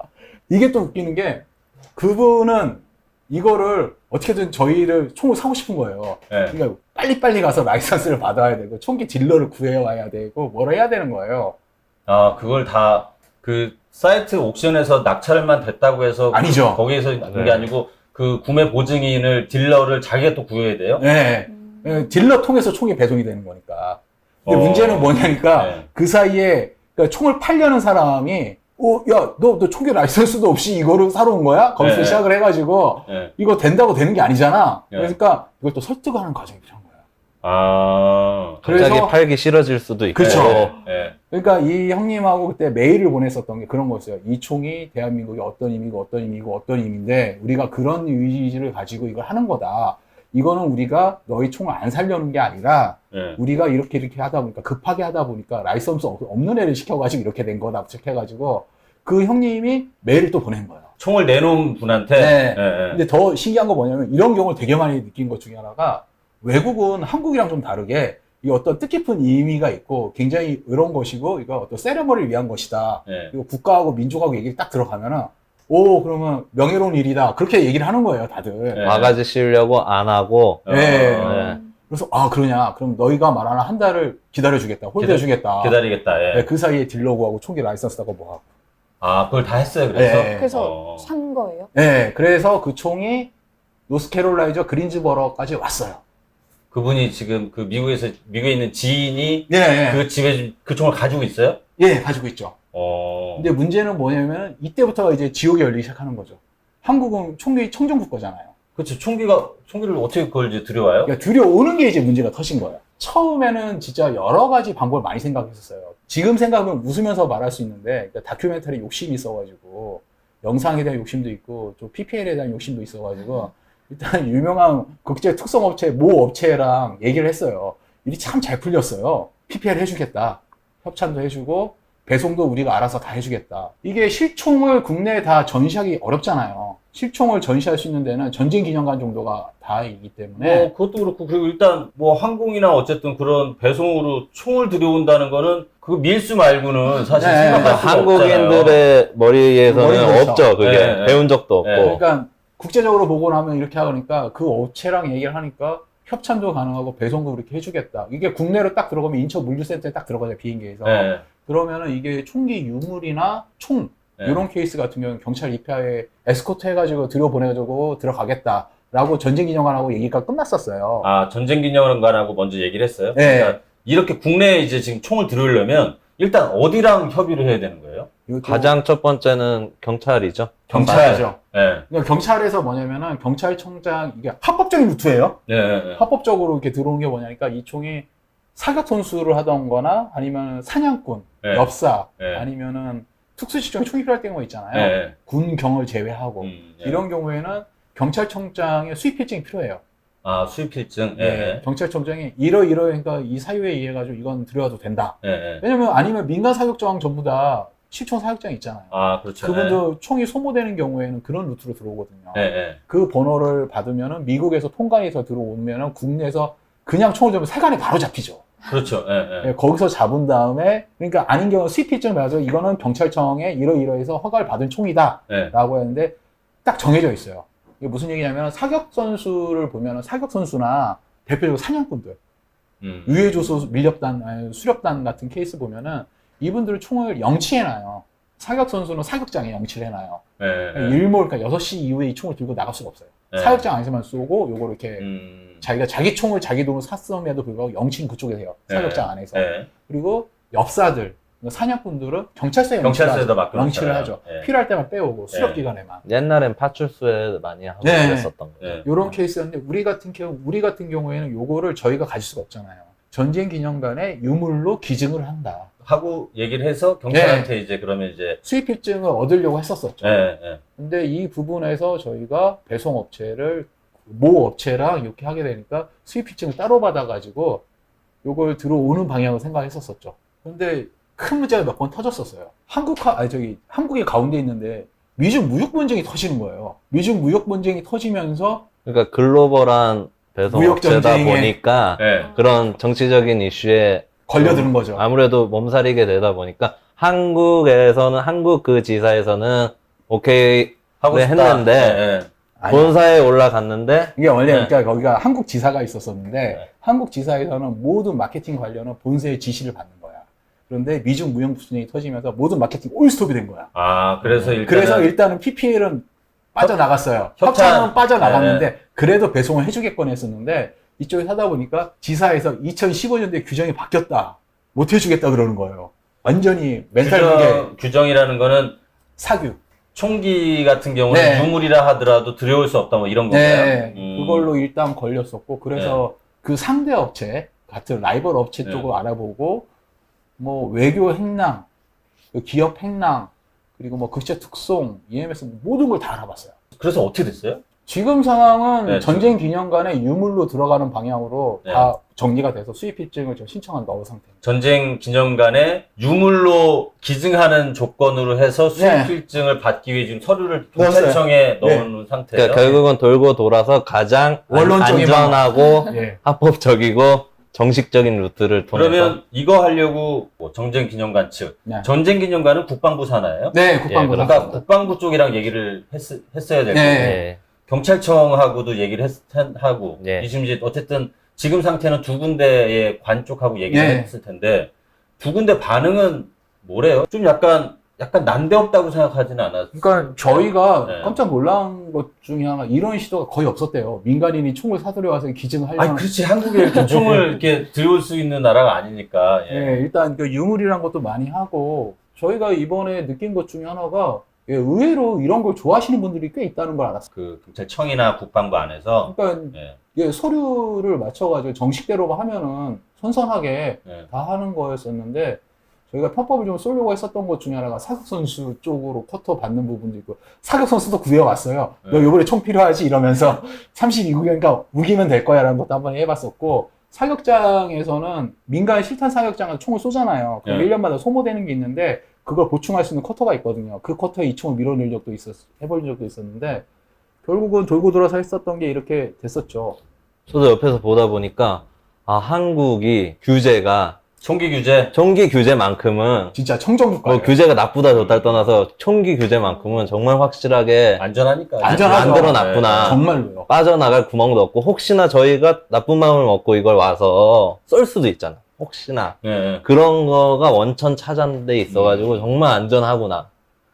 이게 또 웃기는 게 그분은 이거를 어떻게든 저희를 총을 사고 싶은 거예요. 예. 그러니까 빨리빨리 가서 라이센스를 받아야 되고 총기 딜러를 구해와야 되고 뭐라 해야 되는 거예요. 아, 그걸 다 그 사이트 옥션에서 낙찰만 됐다고 해서 아니죠. 거기에서 난 게 네. 아니고 그 구매 보증인을 딜러를 자기가 또 구해야 돼요? 네. 딜러 통해서 총이 배송이 되는 거니까. 근데 어. 문제는 뭐냐니까 네. 그 사이에 그러니까 총을 팔려는 사람이 야, 너 총기 라이선스도 없이 이거를 사러 온 거야? 거기서 네. 시작을 해가지고 예. 이거 된다고 되는 게 아니잖아. 네. 그러니까 이걸 또 설득하는 과정이 필요한 거예요. 아. 갑자기 그래서- 팔기 싫어질 수도 있고. 그쵸. 예. 그러니까 이 형님하고 그때 메일을 보냈었던 게 그런 거였어요. 이 총이 대한민국이 어떤 의미고 어떤 의미고 어떤 의미인데 우리가 그런 의지를 가지고 이걸 하는 거다. 이거는 우리가 너희 총을 안 살려는 게 아니라 예. 우리가 이렇게 하다 보니까 급하게 하다 보니까 라이선스 없는 애를 시켜가지고 이렇게 된 거다 해가지고 그 형님이 메일을 또 보낸 거예요. 총을 내놓은 분한테. 네. 예, 예. 근데 더 신기한 거 뭐냐면 이런 경우를 되게 많이 느낀 것 중에 하나가 외국은 한국이랑 좀 다르게 이 어떤 뜻깊은 의미가 있고 굉장히 이런 것이고 이거 어떤 세레머니를 위한 것이다. 예. 그리고 국가하고 민족하고 얘기를 딱 들어가면은 그러면 명예로운 일이다. 그렇게 얘기를 하는 거예요, 다들. 네. 바가지 씌우려고 안 하고. 어, 네. 네. 그래서 그러냐? 그럼 너희가 말하는 한 달을 기다려주겠다. 홀드해주겠다. 기다리겠다. 예. 네, 그 사이에 딜러구하고 총기 라이선스 따고 뭐하고. 아, 그걸 다 했어요, 그래서? 네. 그래서 산 거예요? 네, 그래서 그 총이 노스캐롤라이저 그린즈버러까지 왔어요. 그분이 지금 그 미국에 있는 지인이 예, 예. 그 집에 그 총을 가지고 있어요? 예, 가지고 있죠. 어. 근데 문제는 뭐냐면 이때부터가 이제 지옥이 열리기 시작하는 거죠. 한국은 총기 청정국 거잖아요. 그렇지. 총기를 어떻게 그걸 이제 들여와요? 그러니까 들여오는 게 이제 문제가 터진 거예요. 처음에는 진짜 여러 가지 방법을 많이 생각했었어요. 지금 생각하면 웃으면서 말할 수 있는데, 그러니까 다큐멘터리 욕심이 있어가지고, 영상에 대한 욕심도 있고, 또 PPL에 대한 욕심도 있어가지고, 일단 유명한 국제 특성업체 모 업체랑 얘기를 했어요. 일이 참 잘 풀렸어요. PPL 해주겠다. 협찬도 해주고, 배송도 우리가 알아서 다 해주겠다. 이게 실총을 국내에 다 전시하기 어렵잖아요. 실총을 전시할 수 있는 데는 전쟁기념관 정도가 다이기 때문에. 그것도 그렇고, 그리고 일단 뭐 항공이나 어쨌든 그런 배송으로 총을 들여온다는 거는 그거 밀수 말고는 사실 네, 생각할 수가 없잖아요. 한국인들의 머리에서는 머리는 없죠. 그게 네, 배운 적도 없고. 네. 그러니까 국제적으로 보고 나면 이렇게 하니까 그 업체랑 얘기를 하니까 협찬도 가능하고 배송도 그렇게 해주겠다. 이게 국내로 딱 들어가면 인천 물류센터에 딱 들어가죠, 비행기에서. 네. 그러면은 이게 총기 유물이나 총 네. 이런 케이스 같은 경우는 경찰 입회에 에스코트 해가지고 들여보내가지고 들어가겠다라고 전쟁기념관하고 얘기가 끝났었어요. 아, 전쟁기념관하고 먼저 얘기를 했어요? 네. 그러니까 이렇게 국내에 이제 지금 총을 들여오려면 일단 어디랑 협의를 해야 되는 거예요? 이것도 가장 첫 번째는 경찰이죠. 경찰이죠. 네. 그러니까 경찰에서 뭐냐면은 경찰청장 이게 합법적인 루트예요. 네. 네. 합법적으로 이렇게 들어온 게 뭐냐니까 이 총이 사격 선수를 하던 거나 아니면 사냥꾼, 네. 엽사, 네. 아니면은 특수시청에 총이 필요할 때가 있잖아요. 네. 군경을 제외하고. 네. 이런 경우에는 경찰청장의 수입필증이 필요해요. 아, 수입필증? 네. 네. 경찰청장이 이러이러니까 이 사유에 의해가지고 이건 들여와도 된다. 네. 왜냐면 아니면 민간 사격장 전부 다 실총 사격장이 있잖아요. 아, 그렇죠. 그분도 총이 소모되는 경우에는 그런 루트로 들어오거든요. 네. 네. 그 번호를 받으면은 미국에서 통관해서 들어오면은 국내에서 그냥 총을 들면 세관에 바로 잡히죠. 그렇죠. 네. 네. 예, 거기서 잡은 다음에 그러니까 아닌 경우 수입필증을 받아서 이거는 경찰청에 이러이러해서 허가를 받은 총이다라고 네. 했는데 딱 정해져 있어요. 이게 무슨 얘기냐면 사격 선수를 보면은 사격 선수나 대표적으로 사냥꾼들 유해조소 밀렵단 아니, 수렵단 같은 케이스 보면은 이분들은 총을 영치해놔요. 사격 선수는 사격장에 영치를 해놔요. 네. 일몰 그러니까 6시 이후에 이 총을 들고 나갈 수가 없어요. 네. 사격장 안에서만 쏘고 요거를 이렇게 자기가 자기 총을 자기 돈으로 샀음에도 불구하고 영치는 그쪽에서 해요. 사격장 안에서. 네. 그리고 엽사들, 사냥꾼들은 경찰서에 경찰서에다 맡겨 영치를 놓잖아요. 하죠. 네. 필요할 때만 빼오고 수렵 기간에만. 옛날엔 파출소에 많이 하고 네. 그랬었던 거예요. 네. 이런 케이스였는데 우리 같은 경우에는 요거를 저희가 가질 수가 없잖아요. 전쟁 기념관에 유물로 기증을 한다. 하고 얘기를 해서 경찰한테 이제 그러면 이제 수입필증을 얻으려고 했었었죠. 네. 네. 근데 이 부분에서 저희가 배송업체를 모 업체랑 이렇게 하게 되니까 수입필증을 따로 받아가지고 요걸 들어오는 방향을 생각했었었죠. 근데 큰 문제가 몇 번 터졌었어요. 한국이 가운데 있는데 미중 무역 분쟁이 터지는 거예요. 미중 무역 분쟁이 터지면서 그러니까 글로벌한 배송 무역 업체다 전쟁에- 보니까 네. 그런 정치적인 이슈에 걸려드는 거죠. 아무래도 몸살이게 되다 보니까 한국에서는 한국 그 지사에서는 오케이 하고 네, 싶다. 했는데 네. 네. 아니, 본사에 올라갔는데 이게 원래 네. 그러니까 거기가 한국 지사가 있었었는데 네. 한국 지사에서는 모든 마케팅 관련은 본사의 지시를 받는 거야. 그런데 미중 무역 분쟁이 터지면서 모든 마케팅 올스톱이 된 거야. 아, 그래서 그래서 일단은 PPL은 빠져나갔어요. 협찬. 협찬은 빠져나갔는데 네. 그래도 배송을 해주겠거니 했었는데 이쪽에 하다 보니까 지사에서 2015년도에 규정이 바뀌었다. 못 해주겠다 그러는 거예요. 완전히 멘탈 붕괴, 규정이라는 거는 사규. 총기 같은 경우는 네. 유물이라 하더라도 들여올 수 없다 뭐 이런 건가요? 네, 그걸로 일단 걸렸었고 그래서 그 상대 업체 같은 라이벌 업체 네. 쪽을 알아보고 뭐 외교 행랑, 기업 행랑 그리고 뭐 극체 특송, EMS 모든 걸 다 알아봤어요. 그래서 어떻게 됐어요? 지금 상황은 네, 전쟁 기념관에 유물로 들어가는 방향으로 네. 다 정리가 돼서 수입필증을 저 신청한 넣은 상태입니다. 전쟁 기념관에 유물로 기증하는 조건으로 해서 수입필증을 받기 위해 지금 서류를 경찰청에 넣어놓은 상태예요. 그러니까 결국은 돌고 돌아서 가장 원론적인 안전하고 예. 합법적이고 정식적인 루트를 통해서 그러면 이거 하려고 뭐 전쟁 기념관 측, 네. 전쟁 기념관은 국방부 산하예요? 네, 국방부. 예, 그러니까 국방부 쪽이랑 얘기를 했어야 되고 네. 예. 경찰청하고도 얘기를 하고 네. 지금 이제 어쨌든 지금 상태는 두 군데의 관 쪽하고 얘기를 네. 했을 텐데 두 군데 반응은 뭐래요? 좀 약간 약간 난데없다고 생각하지는 않았어요. 그러니까 저희가 네. 깜짝 놀란 것 중에 하나 이런 시도가 거의 없었대요. 민간인이 총을 사들여 와서 기증을 하려는. 아니, 그렇지. 한국에 이렇게 총을 이렇게 들여올 수 있는 나라가 아니니까. 예. 예, 일단 그 유물이란 것도 많이 하고 저희가 이번에 느낀 것 중에 하나가 예, 의외로 이런 걸 좋아하시는 분들이 꽤 있다는 걸 알았어요. 그 경찰청이나 국방부 안에서 그러니까 예. 예, 서류를 맞춰가지고 정식대로 하면은 선선하게 예. 다 하는 거였었는데 저희가 편법을 좀 쏠려고 했었던 것 중에 하나가 사격선수 쪽으로 쿼터 받는 부분도 있고 사격선수도 구해왔어요. 너 네. 이번에 총 필요하지? 이러면서 32구경이니까 우기면 될 거야 라는 것도 한번 해봤었고 사격장에서는 민간 실탄 사격장은 총을 쏘잖아요. 그럼 네. 1년마다 소모되는 게 있는데 그걸 보충할 수 있는 쿼터가 있거든요. 그 쿼터에 이 총을 밀어넣을 적도 해볼 적도 있었는데 결국은 돌고 돌아서 했었던 게 이렇게 됐었죠. 저도 옆에서 보다 보니까 아 한국이 규제가 총기 규제. 총기 규제만큼은 진짜 청정국가예요. 뭐 규제가 나쁘다 좋다 떠나서 총기 규제만큼은 정말 확실하게 안전하니까. 안전하죠. 만들어놨구나. 정말로요. 빠져나갈 구멍도 없고 혹시나 저희가 나쁜 마음을 먹고 이걸 와서 쏠 수도 있잖아. 혹시나 예. 예. 그런 거가 원천 차단돼 있어가지고 정말 안전하구나.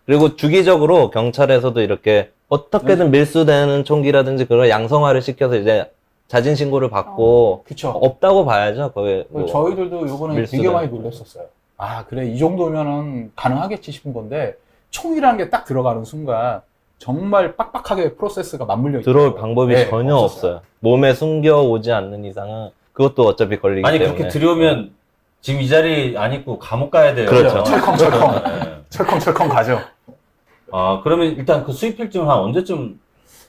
그리고 주기적으로 경찰에서도 이렇게 어떻게든 밀수되는 총기라든지 그런 양성화를 시켜서 이제 자진 신고를 받고 그쵸. 없다고 봐야죠. 거기 뭐. 저희들도 요번에 되게 밀수된. 많이 놀랐었어요. 아, 그래. 이 정도면은 가능하겠지 싶은 건데, 총이라는 게 딱 들어가는 순간, 정말 빡빡하게 프로세스가 맞물려 있어요. 들어올 방법이 네, 전혀 없어요. 몸에 숨겨오지 않는 이상은 그것도 어차피 걸리기 아니, 때문에. 그렇게 들여오면 지금 이 자리 안 있고 감옥 가야 돼요. 그렇죠. 철컹철컹. 예. 철컹철컹 가죠. 아, 그러면 일단 그 수입 필증은 한 언제쯤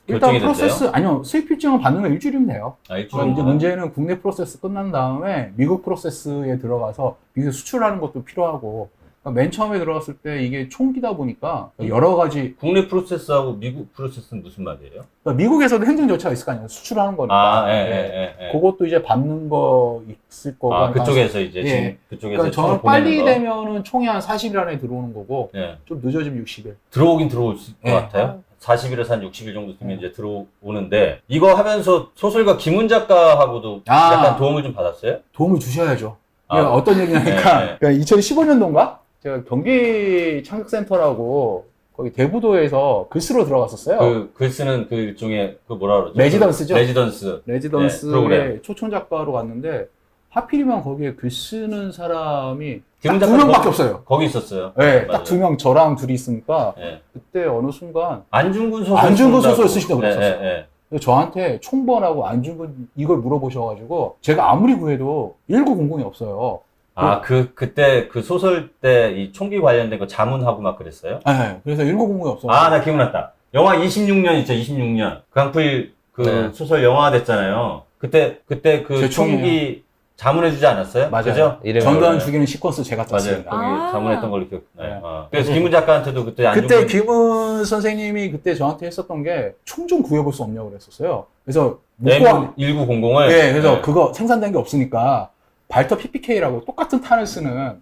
일단 결정이 프로세스, 됐대요? 아니요. 수입 필증을 받는 건 일주일이면 돼요. 아, 일주일 이제 정도? 문제는 국내 프로세스 끝난 다음에 미국 프로세스에 들어가서 미국에 수출하는 것도 필요하고, 그러니까 맨 처음에 들어갔을 때 이게 총기다 보니까 여러 가지, 국내 프로세스하고 미국 프로세스는 무슨 말이에요? 그러니까 미국에서도 행정 절차가 있을 거 아니에요. 수출하는 거니까. 아, 예, 네. 예, 예. 그것도 이제 받는 거 있을 거고. 아, 그러니까 그쪽에서 이제 예. 지금 그쪽에서 그러니까 저는 총을 보내는 빨리 거. 되면은 총이 한 40일 안에 들어오는 거고, 예. 좀 늦어지면 60일. 들어오긴 들어올 것 예. 같아요. 40일에서 한 60일 정도 되면 이제 들어오는데 이거 하면서 소설가 김훈 작가하고도 아. 약간 도움을 좀 받았어요? 도움을 주셔야죠. 아. 이게 어떤 얘기냐니까, 네, 네. 그러니까 2015년도인가? 제가 경기 창작센터라고 거기 대부도에서 글쓰러 들어갔었어요. 그 글 쓰는 그 일종의 그 뭐라 그러죠? 레지던스죠? 레지던스. 네, 레지던스의 프로그램. 초청 작가로 갔는데 하필이면 거기에 글 쓰는 사람이 김훈 딱 두 작가는 명밖에 없어요. 거기 있었어요. 네, 맞아요. 딱 두 명, 저랑 둘이 있으니까 예. 그때 어느 순간 안중근 소설 안중근 쓴다고. 소설 쓰시다고 그랬었어요. 예, 예. 그래서 저한테 총번하고 안중근 이걸 물어보셔가지고 제가 아무리 구해도 1900이 없어요. 아, 그때 그 소설 때 이 총기 관련된 거 자문하고 막 그랬어요? 네, 그래서 1900이 없어요. 아, 나 기억났다. 영화 26년 있죠, 26년. 강풀 그 네. 소설 영화 됐잖아요. 그때 그 제 총기 자문해주지 않았어요? 맞아요. 그죠? 이름이 전두환 뭐예요? 죽이는 시퀀스 제가 맞아요. 짰습니다. 거기 아. 자문했던 걸로 기억나요. 네. 어. 그래서 김훈 작가한테도 그때 안중근 그때 김은 선생님이 그때 저한테 했었던 게 총 좀 구해볼 수 없냐고 그랬었어요. 그래서 못 구한, M1900을 네, 그래서 그거 생산된 게 없으니까 발터 PPK라고 똑같은 탄을 쓰는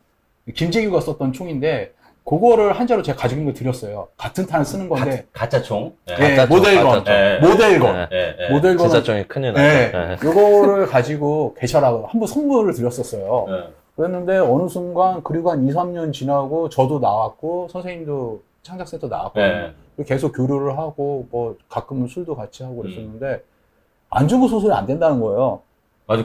김재규가 썼던 총인데 그거를 한자로 제가 가지고 있는 거 드렸어요. 같은 탄을 쓰는 건데 가짜 총. 예. 예, 가짜 총, 모델건, 가짜 총. 예. 모델건, 네. 예, 예. 모델건은 진짜 총이 큰일 네, 났죠. 요거를 가지고 개찰하고 한번 선물을 드렸었어요. 예. 그랬는데 어느 순간 그리고 한 2, 3년 지나고 저도 나왔고 선생님도 창작센터 나왔거든요. 예. 그리고 계속 교류를 하고 뭐 가끔은 술도 같이 하고 그랬었는데 안중근 소설이 안 된다는 거예요. 맞아,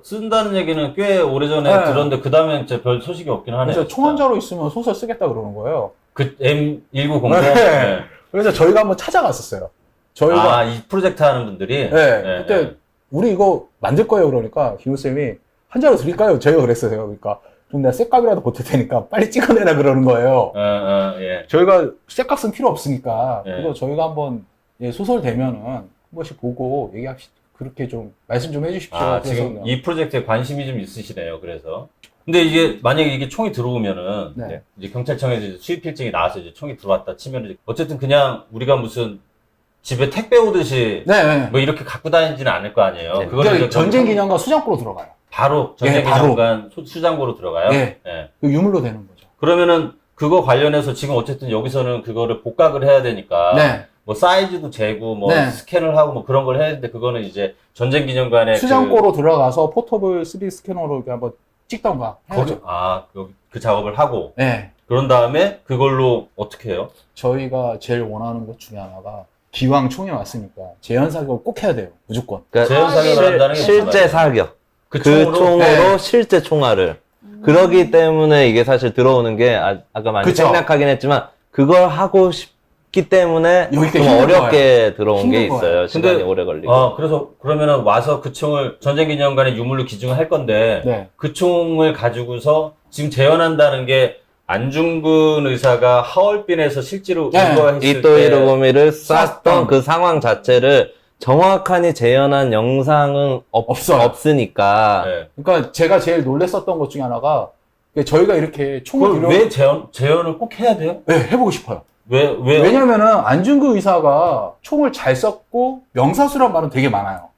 쓴다는 얘기는 꽤 오래전에 네. 들었는데, 그 다음에 진짜 별 소식이 없긴 하네요. 그래서 총 한 자로 있으면 소설 쓰겠다 그러는 거예요. 그 M1900? 네. 네. 그래서 저희가 한번 찾아갔었어요. 저희가 아, 이 프로젝트 하는 분들이? 네, 그때 우리 이거 만들 거예요 그러니까 김우쌤이 한 자로 드릴까요? 저희가 그랬어요. 그러니까 좀 내가 쇳값이라도 보탤 테니까 빨리 찍어내라 그러는 거예요. 예. 저희가 쇳값은 필요 없으니까 네. 그거 저희가 한번 소설 되면은 한 번씩 보고 얘기합시다. 그렇게 좀 말씀 좀 해주십시오. 아, 그래서 지금 이 프로젝트에 관심이 좀 있으시네요, 그래서. 근데 이게, 만약에 이게 총이 들어오면은, 네. 이제 경찰청에서 이제 수입 필증이 나와서 이제 총이 들어왔다 치면은, 어쨌든 그냥 우리가 무슨 집에 택배 오듯이 네. 뭐 이렇게 갖고 다니지는 않을 거 아니에요. 네. 그거는 이제 전쟁 기념관 수장고로 들어가요. 바로 예, 전쟁 바로. 기념관 수장고로 들어가요. 예. 예. 그 유물로 되는 거죠. 그러면은 그거 관련해서 지금 어쨌든 여기서는 그거를 복각을 해야 되니까 네. 뭐 사이즈도 재고 뭐 네. 스캔을 하고 뭐 그런 걸 해야 되는데 그거는 이제 전쟁 기념관에 수장고로 들어가서 포터블 3D 스캐너로 이렇게 한번 찍던가 해야죠. 그 작업을 하고 네. 그런 다음에 그걸로 어떻게 해요? 저희가 제일 원하는 것 중에 하나가 기왕 총이 왔으니까 재현 사격을 꼭 해야 돼요. 무조건. 그러니까 재현 사격을 한다는 게 무슨 실제 말이에요? 사격. 그 그 총으로? 총으로 네. 실제 총알을. 그러기 때문에 이게 사실 들어오는 게 아까 많이 그쵸. 생략하긴 했지만 그걸 하고 싶기 때문에 여기가 좀 힘든 어렵게 들어온 게 힘든 있어요. 거예요. 시간이 근데, 오래 걸리고. 그래서 그러면은 와서 그 총을 전쟁기념관에 유물로 기증을 할 건데 네. 그 총을 가지고서 지금 재현한다는 게 안중근 의사가 하얼빈에서 실제로 네. 이거 했을 이토 때 히로부미를 쐈던 쐈던 그 상황 자체를 정확하게 재현한 영상은 없어요. 없으니까. 네. 그러니까 제가 제일 놀랬었던 것 중에 하나가 저희가 이렇게 총을 그걸 왜 재현을 꼭 해야 돼요? 네, 해보고 싶어요. 왜요? 왜냐면은 안중근 의사가 총을 잘 쐈고 명사수란 말은 되게 많아요.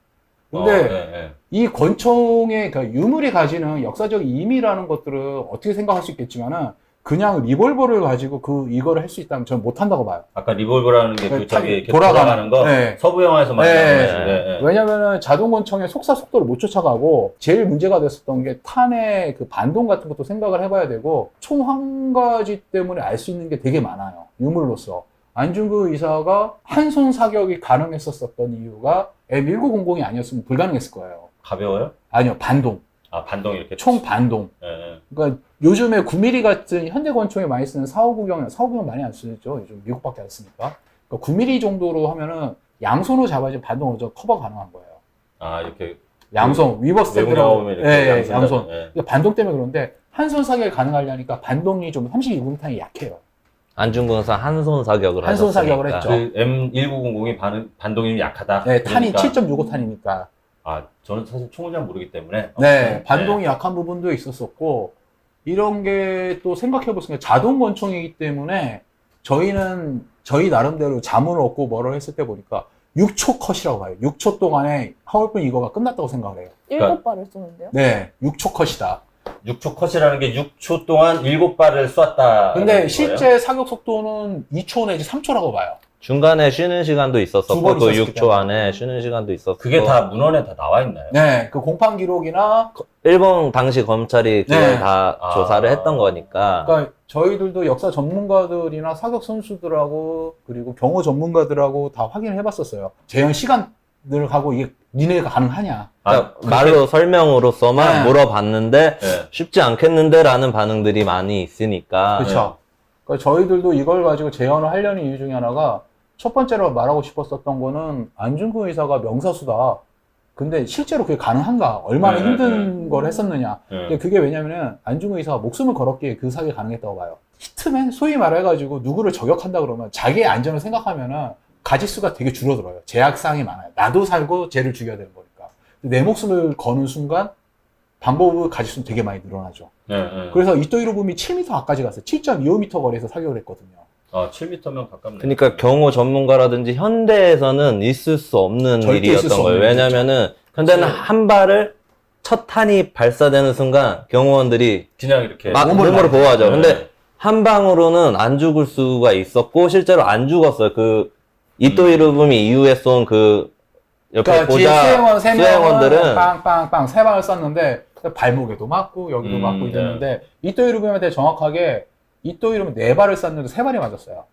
근데 네. 이 권총의 그 유물이 가지는 역사적 의미라는 것들을 어떻게 생각할 수 있겠지만은 그냥 리볼버를 가지고 이거를 할 수 있다면 저는 못한다고 봐요. 아까 리볼버라는 게 그 저기 이렇게 돌아가는 거 네. 서부 영화에서 많이 네. 나오는 네. 왜냐면은 자동권총의 속사 속도를 못 쫓아가고 제일 문제가 됐었던 게 탄의 그 반동 같은 것도 생각을 해봐야 되고 총 한 가지 때문에 알 수 있는 게 되게 많아요. 유물로서. 안중근 의사가 한 손 사격이 가능했었던 이유가 M1900이 아니었으면 불가능했을 거예요. 가벼워요? 아니요, 반동. 아 반동 이렇게 총 반동. 네. 그러니까 요즘에 9mm 같은 현대 권총에 많이 쓰는 459경 많이 안 쓰죠. 요즘 미국밖에 안 쓰니까. 그러니까 9mm 정도로 하면은 양손으로 잡아야지 반동을 커버 가능한 거예요. 아 이렇게 양손, 위버스 외국 들어가고. 나오면 이렇게 예, 예, 양손. 네. 그러니까 반동 때문에 그런데 한 손 사격이 가능하려니까 반동이 좀 32공탄이 약해요. 안중근사 한손 사격을 한손 하셨으니까. 사격을 했죠. 그 M1900이 반동이 약하다. 네, 탄이 그러니까. 7.65탄이니까. 아 저는 사실 총을 잘 모르기 때문에 네, 반동이 약한 부분도 있었었고, 이런 게 또 생각해 보시면 자동 권총이기 때문에 저희는 저희 나름대로 자문을 얻고 뭐를 했을 때 보니까 6초 컷이라고 봐요. 6초 동안에 하얼빈 이거가 끝났다고 생각을 해요. 7발을 쏘는데요? 네, 6초 컷이다. 6초 컷이라는 게 6초 동안 7발을 쐈다. 근데 실제 사격 속도는 2초 내지 3초라고 봐요. 중간에 쉬는 시간도 두 있었었고 번 그 있었기 6초 때문에. 안에 쉬는 시간도 있었고 그게 다 문헌에 다 나와 있나요? 네, 그 공판 기록이나 일본 당시 검찰이 그걸 네. 다 아. 조사를 했던 거니까 그러니까 저희들도 역사 전문가들이나 사격 선수들하고 그리고 경호 전문가들하고 다 확인을 해봤었어요. 재현 시간을 하고 이게 니네가 가능하냐? 그러니까 그렇게- 말로 설명으로서만 네. 물어봤는데 네. 쉽지 않겠는데 라는 반응들이 많이 있으니까 그렇죠. 그러니까 저희들도 이걸 가지고 재현을 하려는 이유 중에 하나가 첫 번째로 말하고 싶었었던 거는 안중근 의사가 명사수다. 근데 실제로 그게 가능한가? 얼마나 네, 힘든 걸 했었느냐? 네. 근데 그게 왜냐면은 안중근 의사가 목숨을 걸었기에 그 사격이 가능했다고 봐요. 히트맨 소위 말해가지고 누구를 저격한다 그러면 자기의 안전을 생각하면은 가지수가 되게 줄어들어요. 제약사항이 많아요. 나도 살고 쟤를 죽여야 되는 거니까. 내 목숨을 거는 순간 방법의 가지수는 되게 많이 늘어나죠. 네. 그래서 이토 히로부미 7m 앞까지 갔어요. 7.25m 거리에서 사격을 했거든요. 아 7m면 가깝네. 그러니까 경호 전문가라든지 현대에서는 있을 수 없는 절대 있을 일이었던 수 거예요. 없는 왜냐면은 현대는 그치. 한 발을 첫 탄이 발사되는 순간 경호원들이 그냥 이렇게 막 몸을 몸으로 놔요. 보호하죠. 네. 근데 한 방으로는 안 죽을 수가 있었고 실제로 안 죽었어요. 그 이토 히로부미 이후에 쏜 그 옆에 그러니까 뒤에 보자 수행원 3명은 수행원들은 빵빵빵 3방을 쐈는데 발목에도 맞고 여기도 맞고 네. 이랬는데 이토 히로부미한테 정확하게 이토 히로부미 4발을 쐈는데 3발이 맞았어요.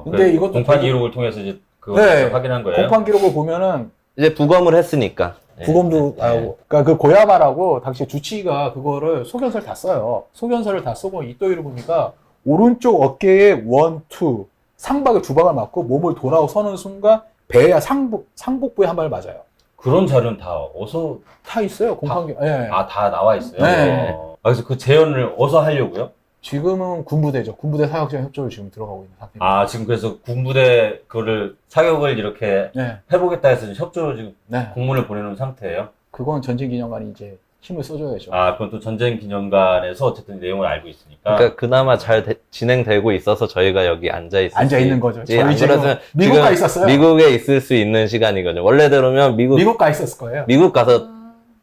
근데 근데 이것도 공판 되게- 기록을 통해서 이제 그거 네. 확인한 거예요. 공판 기록을 보면은 이제 부검을 했으니까. 부검도 네. 하고 그러니까 그 고야바라고 당시 주치의가 그거를 소견서를 다 써요. 소견서를 다 쓰고 이토 히로부미가 오른쪽 어깨에 1, 2 상박에 2방을 맞고 몸을 돌아오 서는 순간 배야 상복부에 한 발을 맞아요. 그런 자료는 다 어디서 다 있어요. 공판 기록. 예. 다 나와 있어요. 네. 그래서 그 재현을 어디서 하려고요? 지금은 군부대죠. 군부대 사격장 협조를 지금 들어가고 있는 상태입니다. 지금 그래서 군부대 그거를 사격을 이렇게 네. 해보겠다 해서 협조를 지금 네. 공문을 보내놓은 상태예요. 그건 전쟁기념관이 이제 힘을 써줘야죠. 그건 또 전쟁 기념관에서 어쨌든 내용을 알고 있으니까. 그러니까 그나마 잘 진행되고 있어서 저희가 여기 앉아 있을 앉아 있는 거죠. 지- 안 저희 지금 그래서 미국 지금 가 있었어요. 미국에 있을 수 있는 시간이거든요. 원래대로면 미국 가 있었을 거예요. 가서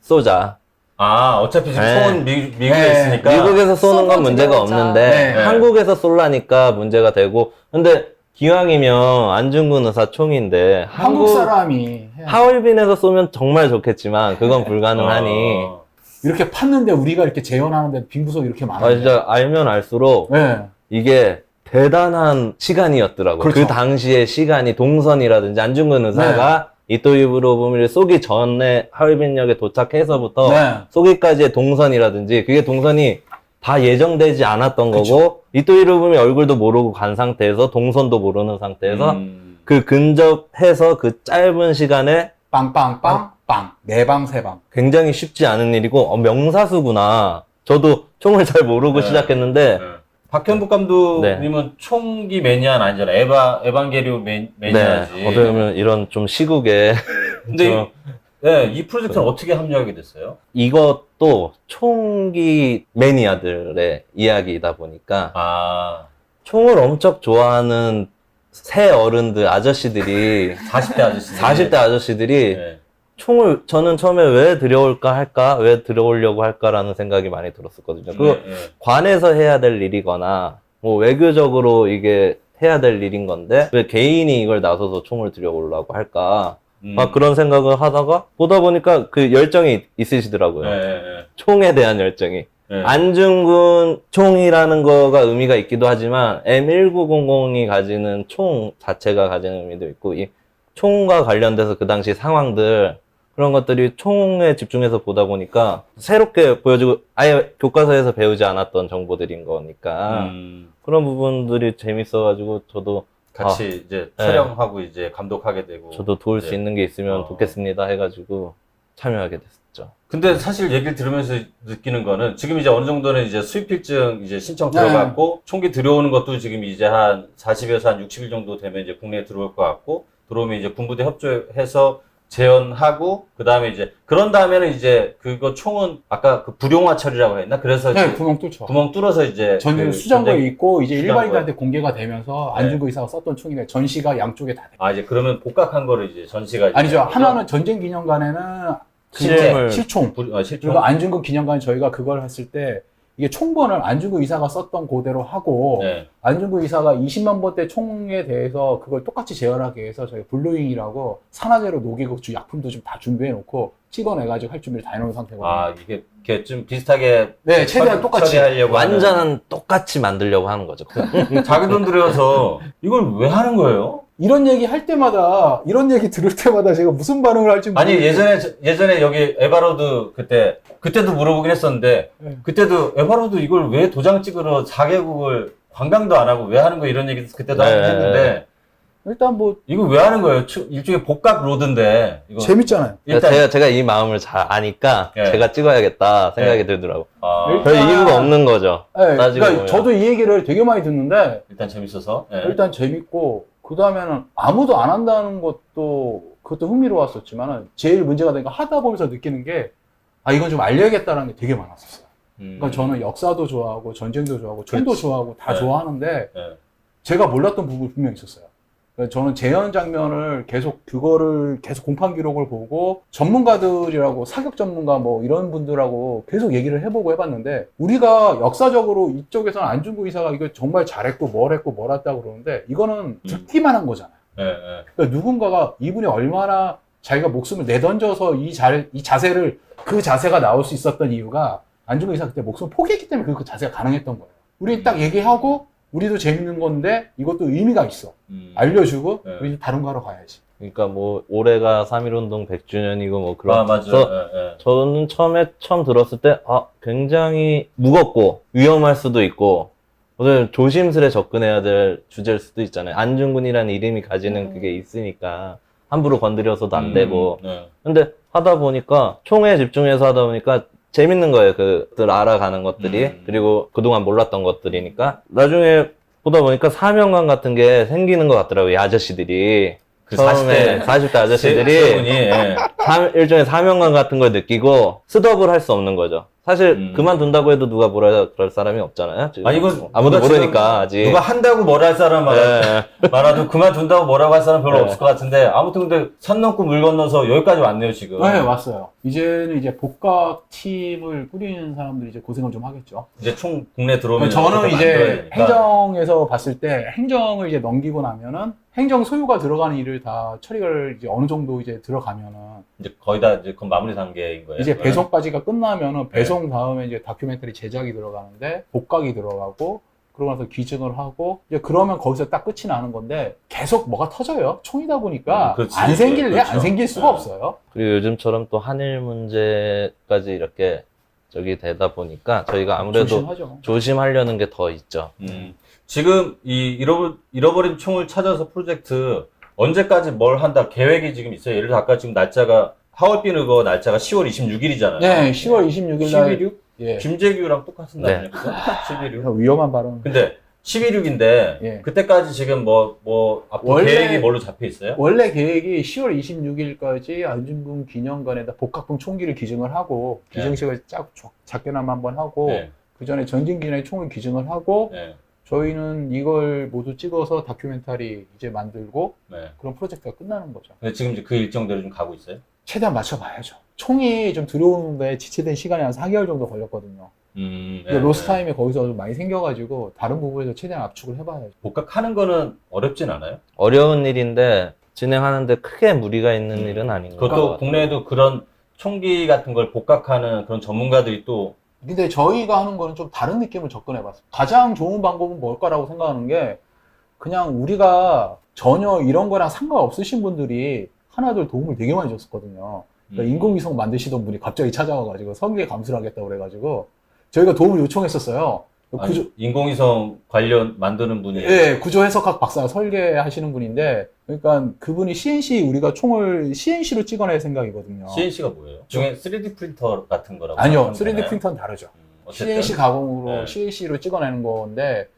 쏘자. 어차피 지금 네. 총은 미국에 네. 있으니까. 미국에서 쏘는 건 쏘고 문제가 들어오자. 없는데 네. 한국에서 쏠라니까 문제가 되고 근데 기왕이면 안중근 의사 총인데 한국 사람이 해야 하얼빈에서 쏘면 정말 좋겠지만 그건 불가능하니 어. 이렇게 팠는데 우리가 이렇게 재현하는데 빈부석이 이렇게 아 많아요. 진짜 알면 알수록 네. 이게 대단한 시간이었더라고요. 그렇죠. 그 당시의 시간이 동선이라든지 안중근 의사가 이토 히로부미를 쏘기 전에 하얼빈역에 도착해서부터 네. 쏘기까지의 동선이라든지 그게 동선이 다 예정되지 않았던 그쵸. 거고 이토 히로부미 얼굴도 모르고 간 상태에서 동선도 모르는 상태에서 그 근접해서 그 짧은 시간에 빵빵빵 빵. 네 방, 세 방. 굉장히 쉽지 않은 일이고 명사수구나. 저도 총을 잘 모르고 네. 시작했는데 박현북 감독님은 총기 매니아는 아니잖아요. 에반게리온 매니아지. 네, 어떻게 보면 이런 좀 시국에 근데 이 프로젝트는 어떻게 합류하게 됐어요? 이것도 총기 매니아들의 이야기이다 보니까 아, 총을 엄청 좋아하는 새 어른들 아저씨들이 40대 아저씨. 40대 아저씨들이 네. 총을 저는 처음에 왜 왜 들여오려고 할까라는 생각이 많이 들었었거든요. 그거 네, 네. 관에서 해야 될 일이거나 뭐 외교적으로 이게 해야 될 일인 건데 왜 개인이 이걸 나서서 총을 들여오려고 할까? 막 그런 생각을 하다가 보다 보니까 그 열정이 있으시더라고요. 네, 네, 총에 대한 열정이. 네. 안중근 총이라는 거가 의미가 있기도 하지만 M1900이 가지는 총 자체가 가지는 의미도 있고 이 총과 관련돼서 그 당시 상황들 그런 것들이 총에 집중해서 보다 보니까 새롭게 보여주고 아예 교과서에서 배우지 않았던 정보들인 거니까 그런 부분들이 재밌어가지고 저도 같이 이제 네. 촬영하고 이제 감독하게 되고. 저도 도울 수 네. 있는 게 있으면 어. 돕겠습니다 해가지고 참여하게 됐었죠. 근데 사실 얘기를 들으면서 느끼는 거는 지금 이제 어느 정도는 이제 수입필증 이제 신청 네. 들어갔고 총기 들어오는 것도 지금 이제 한 40에서 한 60일 정도 되면 이제 국내에 들어올 것 같고 들어오면 이제 군부대 협조해서 재현하고 그다음에 이제 그런 다음에는 이제 그거 총은 아까 그 불용화 처리라고 했나? 그래서 네, 이제 구멍 뚫죠. 구멍 뚫어서 이제 전쟁 그 수장고에 전쟁- 있고 이제 수장고에. 일반인들한테 공개가 되면서 네. 안중근 의사가 썼던 총인데 전시가 양쪽에 다 돼. 아 이제 그러면 복각한 거를 이제 전시가 이제 아니죠. 되는 거죠? 하나는 전쟁 기념관에는 실제. 실총. 실총. 그리고 안중근 기념관 저희가 그걸 했을 때 이게 총번을 안중근 의사가 썼던 그대로 하고 네. 안중근 의사가 20만 번대 총에 대해서 그걸 똑같이 재현하기 위해서 저희 블루잉이라고 산화제로 녹이고 약품도 좀 다 준비해 놓고 찍어내가지고 할 준비를 다 해놓은 상태거든요. 아 이게 좀 비슷하게 네, 최대한 똑같이. 처리하려고 하는. 완전 똑같이 만들려고 하는 거죠. 자기 돈 들여서 이걸 왜 하는 거예요? 이런 얘기 할 때마다 이런 얘기 들을 때마다 제가 무슨 반응을 할지 아니 모르겠어요. 예전에 여기 에바로드 그때도 물어보긴 했었는데 네. 그때도 에바로드 이걸 왜 도장 찍으러 4개국을 관광도 안 하고 왜 하는 거 이런 얘기 그때도 네. 했는데 일단 뭐 이거 왜 하는 거예요? 일종의 복각 로드인데 이거 재밌잖아요. 일단 제가 이 마음을 잘 아니까 예. 제가 찍어야겠다 생각이 예. 들더라고. 아, 일단- 별 이유가 없는 거죠. 네, 따지고 그러니까 보면. 저도 이 얘기를 되게 많이 듣는데 일단 재밌어서 예. 일단 재밌고 그 다음에는 아무도 안 한다는 것도 그것도 흥미로웠었지만은 제일 문제가 되니까 하다 보면서 느끼는 게 아 이건 좀 알려야겠다라는 게 되게 많았었어요. 그러니까 저는 역사도 좋아하고 전쟁도 좋아하고 총도 그렇지. 좋아하고 다 네. 좋아하는데 예. 제가 몰랐던 부분이 분명히 있었어요. 그러니까 저는 재현 장면을 그거를 계속 공판 기록을 보고 전문가들이라고 사격 전문가 뭐 이런 분들하고 계속 얘기를 해보고 해봤는데 우리가 역사적으로 이쪽에서는 안중근 의사가 이거 정말 잘했고 뭘 했고 뭘 했다고 그러는데 이거는 듣기만 한 거잖아요. 예, 예. 그러니까 누군가가 이분이 얼마나 자기가 목숨을 내던져서 이 자세를 그 자세가 나올 수 있었던 이유가 안중근 의사 그때 목숨을 포기했기 때문에 그 자세가 가능했던 거예요. 우리 딱 얘기하고 우리도 재밌는 건데 이것도 의미가 있어. 알려주고 네. 우리 다른 거 하러 가야지. 그러니까 뭐 올해가 3.1운동 100주년이고 뭐 그런. 아 맞아요. 그래서 예, 예. 저는 처음 들었을 때 굉장히 무겁고 위험할 수도 있고 오늘 조심스레 접근해야 될 주제일 수도 있잖아요. 안중근이라는 이름이 가지는 그게 있으니까 함부로 건드려서도 안 되고. 네. 근데 하다 보니까 총에 집중해서 하다 보니까 재밌는 거예요. 그들 알아가는 것들이. 그리고 그동안 몰랐던 것들이니까. 나중에 보다 보니까 사명감 같은 게 생기는 것 같더라고요. 이 아저씨들이. 그 처음에 40대 아저씨들이 세 분이 예. 일종의 사명감 같은 걸 느끼고 스톱을 할 수 없는 거죠. 사실 그만둔다고 해도 누가 뭐라 그럴 사람이 없잖아요. 지금. 아니 이거 아무도 누가 모르니까 지금 아직. 누가 한다고 뭐라 할 사람 많아도 그만둔다고 뭐라고 할 사람 별로 네. 없을 것 같은데 아무튼 근데 산 넘고 물 건너서 여기까지 왔네요 지금. 네, 왔어요. 이제는 이제 복각 팀을 꾸리는 사람들이 이제 고생을 좀 하겠죠. 이제 총 국내 들어오면 저는 어떻게 이제 만들어야 되니까. 행정에서 봤을 때 행정을 이제 넘기고 나면은 행정 소유가 들어가는 일을 다 처리를 이제 어느 정도 이제 들어가면은 이제 거의 다 이제 그 마무리 단계인 거예요. 이제 그거는? 배송까지가 끝나면은 네. 배송 다음에 이제 다큐멘터리 제작이 들어가는데 복각이 들어가고 그러고 나서 기증을 하고 이제 그러면 거기서 딱 끝이 나는 건데 계속 뭐가 터져요. 총이다 보니까 그렇지. 안 생길래 그렇죠. 안 생길 수가 네. 없어요. 그리고 요즘처럼 또 한일 문제까지 이렇게 저기 되다 보니까 저희가 아무래도 조심하죠. 조심하려는 게 더 있죠. 지금 이 잃어버린 총을 찾아서 프로젝트 언제까지 뭘 한다 계획이 지금 있어요? 예를 들어 아까 지금 날짜가 하얼빈 날짜가 10월 26일이잖아요. 네, 10월 26일 날 11.6? 예. 김재규랑 똑같은 네. 날이네, 그죠? 11.6. 위험한 발언. 근데 11.6인데 예. 그때까지 지금 뭐 앞으로 원래- 계획이 뭘로 잡혀 있어요? 원래 계획이 10월 26일까지 안중근 기념관에다 복학봉 총기를 기증을 하고 기증식을 작게나마 한번 하고 네. 그 전에 전진기념의 총을 기증을 하고 네. 저희는 이걸 모두 찍어서 다큐멘터리 이제 만들고 네. 그런 프로젝트가 끝나는 거죠. 근데 지금 이제 그 일정대로 좀 가고 있어요? 최대한 맞춰봐야죠. 총이 좀 들어오는데 지체된 시간이 한 4개월 정도 걸렸거든요. 네. 로스 타임이 거기서 좀 많이 생겨가지고 다른 부분에서 최대한 압축을 해봐야죠. 복학하는 거는 어렵진 않아요? 어려운 일인데 진행하는데 크게 무리가 있는 일은 아닌 것 그것도 같아요. 국내에도 그런 총기 같은 걸 복학하는 그런 전문가들이 또 근데 저희가 하는 거는 좀 다른 느낌을 접근해봤어요. 가장 좋은 방법은 뭘까라고 생각하는 게 그냥 우리가 전혀 이런 거랑 상관없으신 분들이 하나둘 도움을 되게 많이 줬었거든요. 그러니까 인공위성 만드시던 분이 갑자기 찾아와가지고 설계 감수를 하겠다고 그래가지고 저희가 도움을 요청했었어요. 아니, 인공위성 관련 만드는 분이 예, 구조 해석학 박사 설계하시는 분인데, 그러니까 그분이 CNC, 우리가 총을 CNC로 찍어낼 생각이거든요. CNC가 뭐예요? 중에 3D 프린터 같은 거라고 아니요, 생각하면 3D 되나요? 프린터는 다르죠. 어쨌든. CNC 가공으로 네. CNC로 찍어내는 건데,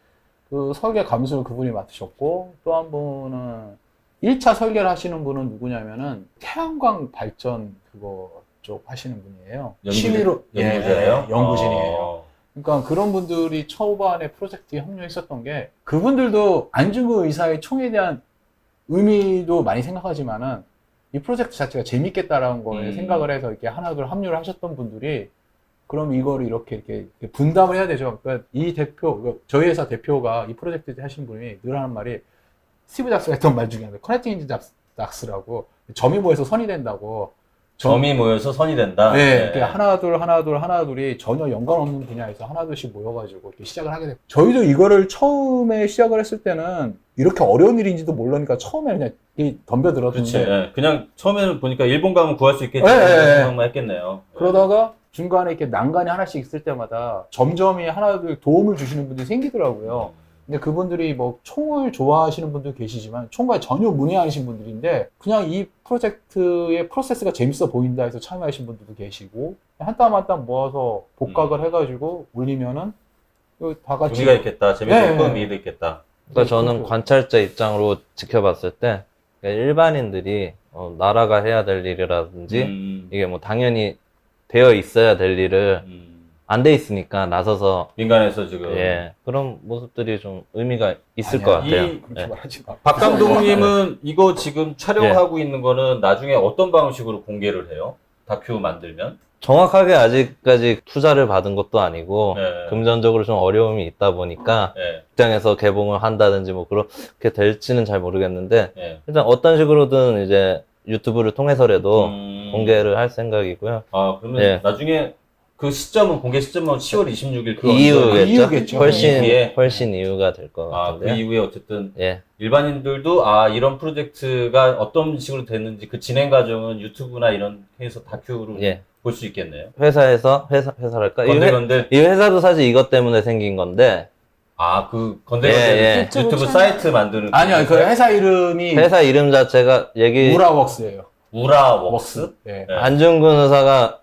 그 설계 감수를 그분이 맡으셨고, 또 한 분은 1차 설계를 하시는 분은 누구냐면은 태양광 발전 그거 쪽 하시는 분이에요. 취미로 연구자예요? 예, 연구진이에요. 그러니까 그런 분들이 초반에 프로젝트에 합류했었던 게 그분들도 안중근 의사의 총에 대한 의미도 많이 생각하지만은 이 프로젝트 자체가 재밌겠다라는 거에 생각을 해서 이렇게 하나둘 합류를 하셨던 분들이 그럼 이거를 이렇게 분담을 해야 되죠. 그러니까 이 대표, 저희 회사 대표가 이 프로젝트 하신 분이 늘 하는 말이 스티브 잡스가 했던 말 중에 하나가 커넥팅 인지 잡스라고 점이 모여서 선이 된다고. 점이 모여서 선이 된다. 네, 이렇게 하나둘이 전혀 연관 없는 분야에서 하나둘씩 모여가지고 이렇게 시작을 하게 됐고. 저희도 이거를 처음에 시작을 했을 때는 이렇게 어려운 일인지도 모르니까 처음에 그냥 그렇지. 덤벼들었는데. 예. 그냥 처음에는 보니까 일본 가면 구할 수 있겠지. 예, 예, 예. 생각만 했겠네요. 그러다가 중간에 이렇게 난간이 하나씩 있을 때마다 점점이 하나둘 도움을 주시는 분들이 생기더라고요. 근데 그분들이 뭐 총을 좋아하시는 분도 계시지만 총과 전혀 문외한신 분들인데 그냥 이 프로젝트의 프로세스가 재밌어 보인다 해서 참여하신 분들도 계시고 한 땀 한 땀 모아서 복각을 해가지고 올리면은 다 같이 의미가 있겠다. 재밌겠고 네. 의미도 있겠다. 그러니까 저는 그렇죠. 관찰자 입장으로 지켜봤을 때 그러니까 일반인들이 나라가 해야 될 일이라든지 이게 뭐 당연히 되어 있어야 될 일을 안 돼 있으니까 나서서 민간에서 지금 예 그런 모습들이 좀 의미가 있을 아니야, 것 같아요. 이 그렇게 예. 말하지 마. 박 감독님은 이거 지금 촬영하고 있는 거는 나중에 어떤 방식으로 공개를 해요? 다큐 만들면? 정확하게 아직까지 투자를 받은 것도 아니고 네. 금전적으로 좀 어려움이 있다 보니까 예. 직장에서 개봉을 한다든지 뭐 그렇게 될지는 잘 모르겠는데 예. 일단 어떤 식으로든 이제 유튜브를 통해서라도 공개를 할 생각이고요. 아, 그러면 예. 나중에 그 시점은 공개 시점은 10월 26일 그 이유겠죠. 이후에? 훨씬 이유가 될 것 아, 그 같은데요. 이후에 어쨌든 예. 일반인들도 이런 프로젝트가 어떤 식으로 됐는지 그 진행 과정은 유튜브나 이런 해서 다큐로 예. 볼 수 있겠네요. 회사랄까? 건들건들 이 회사도 사실 이것 때문에 생긴 건데 그 건들건들 예, 예. 유튜브 채널. 사이트 만드는 아니요, 그 회사 이름이 회사 이름 자체가 우라웍스예요. 우라웍스? 예. 네. 안중근 의사가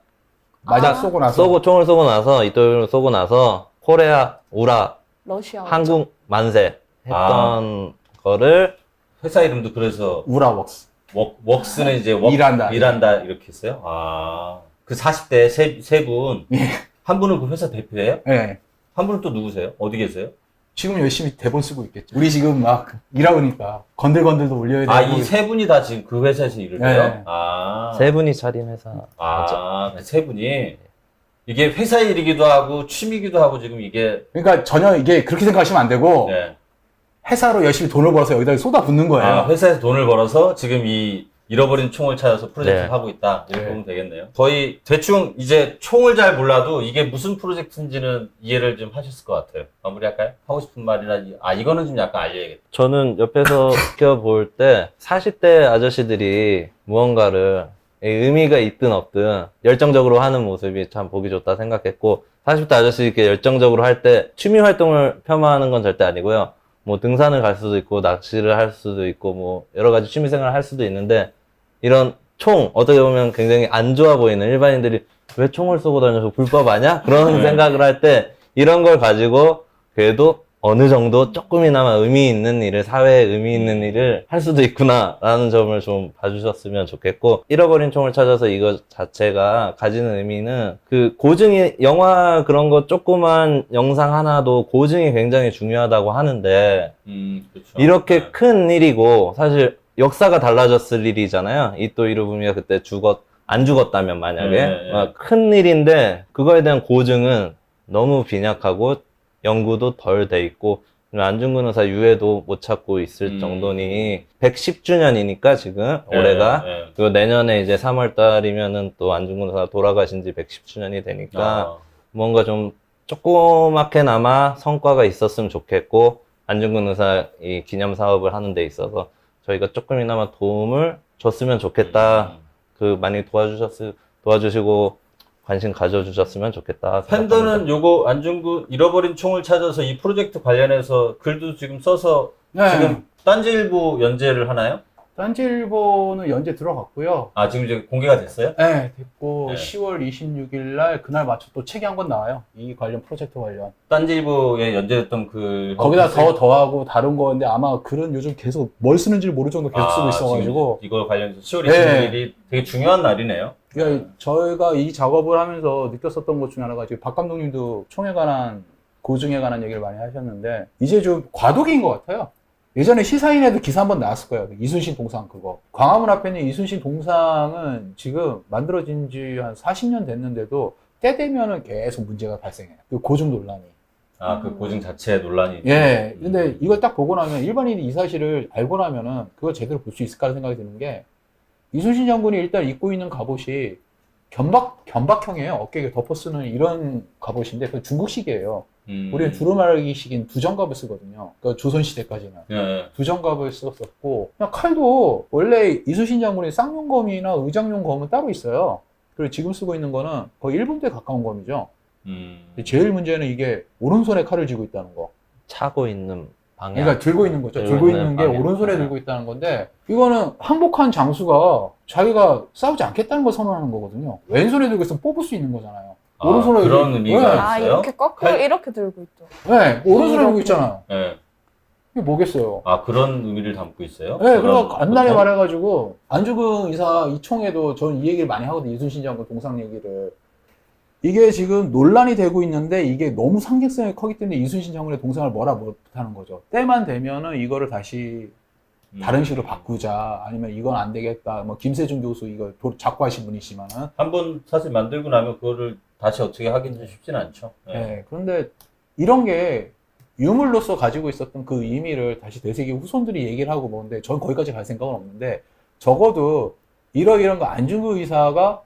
맞아, 쏘고 나서. 총을 쏘고 나서 이토를 쏘고 나서 코레아 우라 러시아 한국 만세 했던 거를 회사 이름도 그래서 우라웍스. 웍스는 이제 일한다. 이렇게 했어요? 그 40대 세 분, 예. 한 분은 그 회사 대표예요? 예. 한 분은 또 누구세요? 어디 계세요? 지금 열심히 대본 쓰고 있겠죠. 우리 지금 막 일하니까 건들건들도 올려야 되고. 이 세 분이 다 지금 그 회사에서 일을 네. 해요? 세 분이 차린 회사. 그 세 분이 이게 회사 일이기도 하고 취미기도 하고 지금 이게 그러니까 전혀 이게 그렇게 생각하시면 안 되고 네. 회사로 열심히 돈을 벌어서 여기다 쏟아붓는 거예요. 회사에서 돈을 벌어서 지금 이 잃어버린 총을 찾아서 프로젝트를 네. 하고 있다. 이렇게 네. 보면 되겠네요. 거의 대충 이제 총을 잘 몰라도 이게 무슨 프로젝트인지는 이해를 좀 하셨을 것 같아요. 마무리할까요? 하고 싶은 말이나, 이거는 좀 약간 알려야겠다. 저는 옆에서 지켜볼 때 40대 아저씨들이 무언가를 의미가 있든 없든 열정적으로 하는 모습이 참 보기 좋다 생각했고, 40대 아저씨 이렇게 열정적으로 할 때 취미 활동을 폄하하는 건 절대 아니고요. 뭐 등산을 갈 수도 있고 낚시를 할 수도 있고 뭐 여러 가지 취미 생활을 할 수도 있는데, 이런 총 어떻게 보면 굉장히 안 좋아 보이는 일반인들이 왜 총을 쏘고 다녀서 불법 아냐? 그런 네. 생각을 할 때 이런 걸 가지고 그래도 어느 정도 조금이나마 의미 있는 일을, 사회에 의미 있는 일을 할 수도 있구나라는 점을 좀 봐주셨으면 좋겠고, 잃어버린 총을 찾아서 이것 자체가 가지는 의미는 그 고증이, 영화 그런 거 조그만 영상 하나도 고증이 굉장히 중요하다고 하는데, 그렇죠. 이렇게 네. 큰 일이고 사실 역사가 달라졌을 일이잖아요. 이토 히로부미가 그때 안 죽었다면 만약에 네. 큰 일인데 그거에 대한 고증은 너무 빈약하고 연구도 덜 돼 있고, 안중근 의사 유해도 못 찾고 있을 정도니 110주년이니까 지금 올해가 네. 그리고 내년에 이제 3월 달이면은 또 안중근 의사 돌아가신 지 110주년이 되니까 뭔가 좀 조그맣게나마 성과가 있었으면 좋겠고, 안중근 의사 이 기념 사업을 하는 데 있어서 저희가 조금이나마 도움을 줬으면 좋겠다. 그 많이 도와주시고 관심 가져주셨으면 좋겠다. 팬더는 요거 안중근 잃어버린 총을 찾아서 이 프로젝트 관련해서 글도 지금 써서 네. 지금 딴지일보 연재를 하나요? 딴지일보는 연재 들어갔고요. 아, 지금 이제 공개가 됐어요? 네, 됐고 네. 10월 26일 날 그날 맞춰 또 책이 한 권 나와요. 이 관련 프로젝트 관련. 딴지일보에 연재됐던 그 거기다 더하고 다른 거인데 아마 글은 요즘 계속 뭘 쓰는지 모를 정도 계속 쓰고 있어가지고. 지금 이거 관련해서 10월 네. 26일이 되게 중요한 날이네요. 그러니까 저희가 이 작업을 하면서 느꼈었던 것 중에 하나가 지금 박 감독님도 총에 관한 고증에 관한 얘기를 많이 하셨는데, 이제 좀 과도기인 것 같아요. 예전에 시사인에도 기사 한번 나왔을 거예요. 이순신 동상 그거. 광화문 앞에 있는 이순신 동상은 지금 만들어진 지 한 40년 됐는데도 때 되면은 계속 문제가 발생해요. 그 고증 논란이. 아, 그 고증 자체 논란이. 예. 근데 이걸 딱 보고 나면 일반인이 이 사실을 알고 나면은 그걸 제대로 볼 수 있을까 생각이 드는 게, 이순신 장군이 일단 입고 있는 갑옷이 견박형이에요. 어깨에 덮어 쓰는 이런 갑옷인데 그 중국식이에요. 우리는 두루마기식인 두정갑을 쓰거든요. 그러니까 조선시대까지는. 예. 두정갑을 썼었고, 그냥 칼도 원래 이순신 장군의 쌍용검이나 의장용 검은 따로 있어요. 그리고 지금 쓰고 있는 거는 거의 일본도에 가까운 검이죠. 제일 문제는 이게 오른손에 칼을 쥐고 있다는 거. 차고 있는 방향. 그러니까 들고 있는 거죠. 들고 있는 게 방향. 오른손에 들고 있다는 건데, 이거는 항복한 장수가 자기가 싸우지 않겠다는 걸 선언하는 거거든요. 왼손에 들고 있으면 뽑을 수 있는 거잖아요. 아, 오른손에 그런 들고- 의미가 네. 아, 있어요? 이렇게 거꾸로 칼- 이렇게 들고 있죠. 네, 오른손에 들고 이렇게. 있잖아요. 예. 이게 뭐겠어요? 아, 그런 의미를 담고 있어요? 네, 그래서 그런 간단히 보통? 말해가지고 안중근 의사 이 총에도 전 이 얘기를 많이 하거든요. 이순신 장군 동상 얘기를. 이게 지금 논란이 되고 있는데 이게 너무 상징성이 크기 때문에 이순신 장군의 동상을 뭐라 못하는 거죠. 때만 되면은 이거를 다시 다른 식으로 바꾸자, 아니면 이건 안 되겠다. 뭐 김세중 교수 이거 자꾸 하신 분이시면은. 한번 사실 만들고 나면 그거를 다시 어떻게 하기는 쉽진 않죠. 예. 네, 그런데 이런 게 유물로서 가지고 있었던 그 의미를 다시 되새기고 후손들이 얘기를 하고 뭐는데, 전 거기까지 갈 생각은 없는데, 적어도 이런 거 안중근 의사가,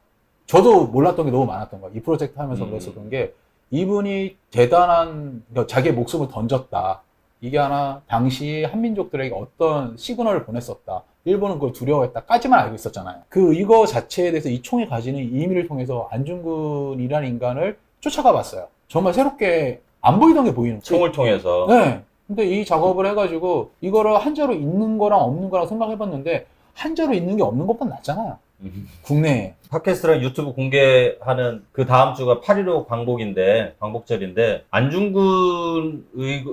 저도 몰랐던 게 너무 많았던 거야. 이 프로젝트 하면서 그랬었던 게, 이분이 대단한, 그러니까 자기의 목숨을 던졌다. 이게 하나 당시 한민족들에게 어떤 시그널을 보냈었다. 일본은 그걸 두려워했다까지만 알고 있었잖아요. 이거 자체에 대해서 이 총이 가지는 의미를 통해서 안중근이라는 인간을 쫓아가 봤어요. 정말 새롭게 안 보이던 게 보이는 거지. 총을 통해서. 네. 근데 이 작업을 해가지고 이거를 한자로 있는 거랑 없는 거랑 생각해봤는데, 한자로 있는 게 없는 것보다 낫잖아요. 국내에. 팟캐스트랑 유튜브 공개하는 그 다음 주가 8.15 광복절인데, 안중근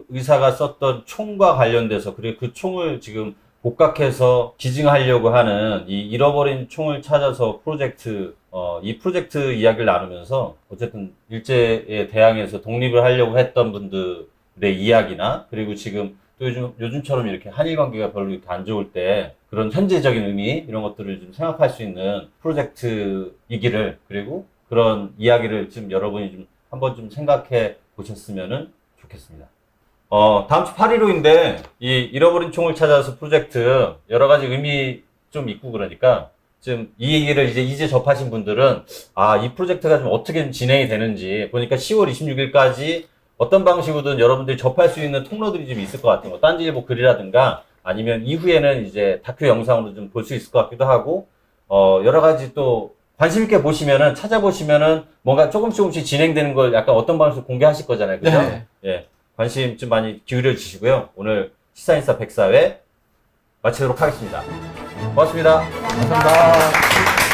의사가 썼던 총과 관련돼서, 그리고 그 총을 지금 복각해서 기증하려고 하는 이 잃어버린 총을 찾아서 프로젝트, 이 프로젝트 이야기를 나누면서 어쨌든 일제에 대항해서 독립을 하려고 했던 분들의 이야기나, 그리고 지금 또 요즘처럼 이렇게 한일 관계가 별로 이렇게 안 좋을 때 그런 현재적인 의미, 이런 것들을 좀 생각할 수 있는 프로젝트이기를, 그리고 그런 이야기를 좀 여러분이 좀 한번 좀 생각해 보셨으면 좋겠습니다. 다음 주 8.15인데, 이 잃어버린 총을 찾아서 프로젝트 여러 가지 의미 좀 있고 그러니까 지금 이 얘기를 이제 접하신 분들은 아, 이 프로젝트가 좀 어떻게 좀 진행이 되는지 보니까 10월 26일까지 어떤 방식으로든 여러분들이 접할 수 있는 통로들이 좀 있을 것 같아요. 뭐 딴지일보 글이라든가 아니면 이후에는 이제 다큐 영상으로 좀 볼 수 있을 것 같기도 하고 여러 가지 또 관심 있게 보시면은 찾아보시면은 뭔가 조금씩 진행되는 걸 약간 어떤 방식으로 공개하실 거잖아요. 그죠? 네. 예. 관심 좀 많이 기울여 주시고요. 오늘 시사인싸 104회 마치도록 하겠습니다. 고맙습니다. 감사합니다. 감사합니다.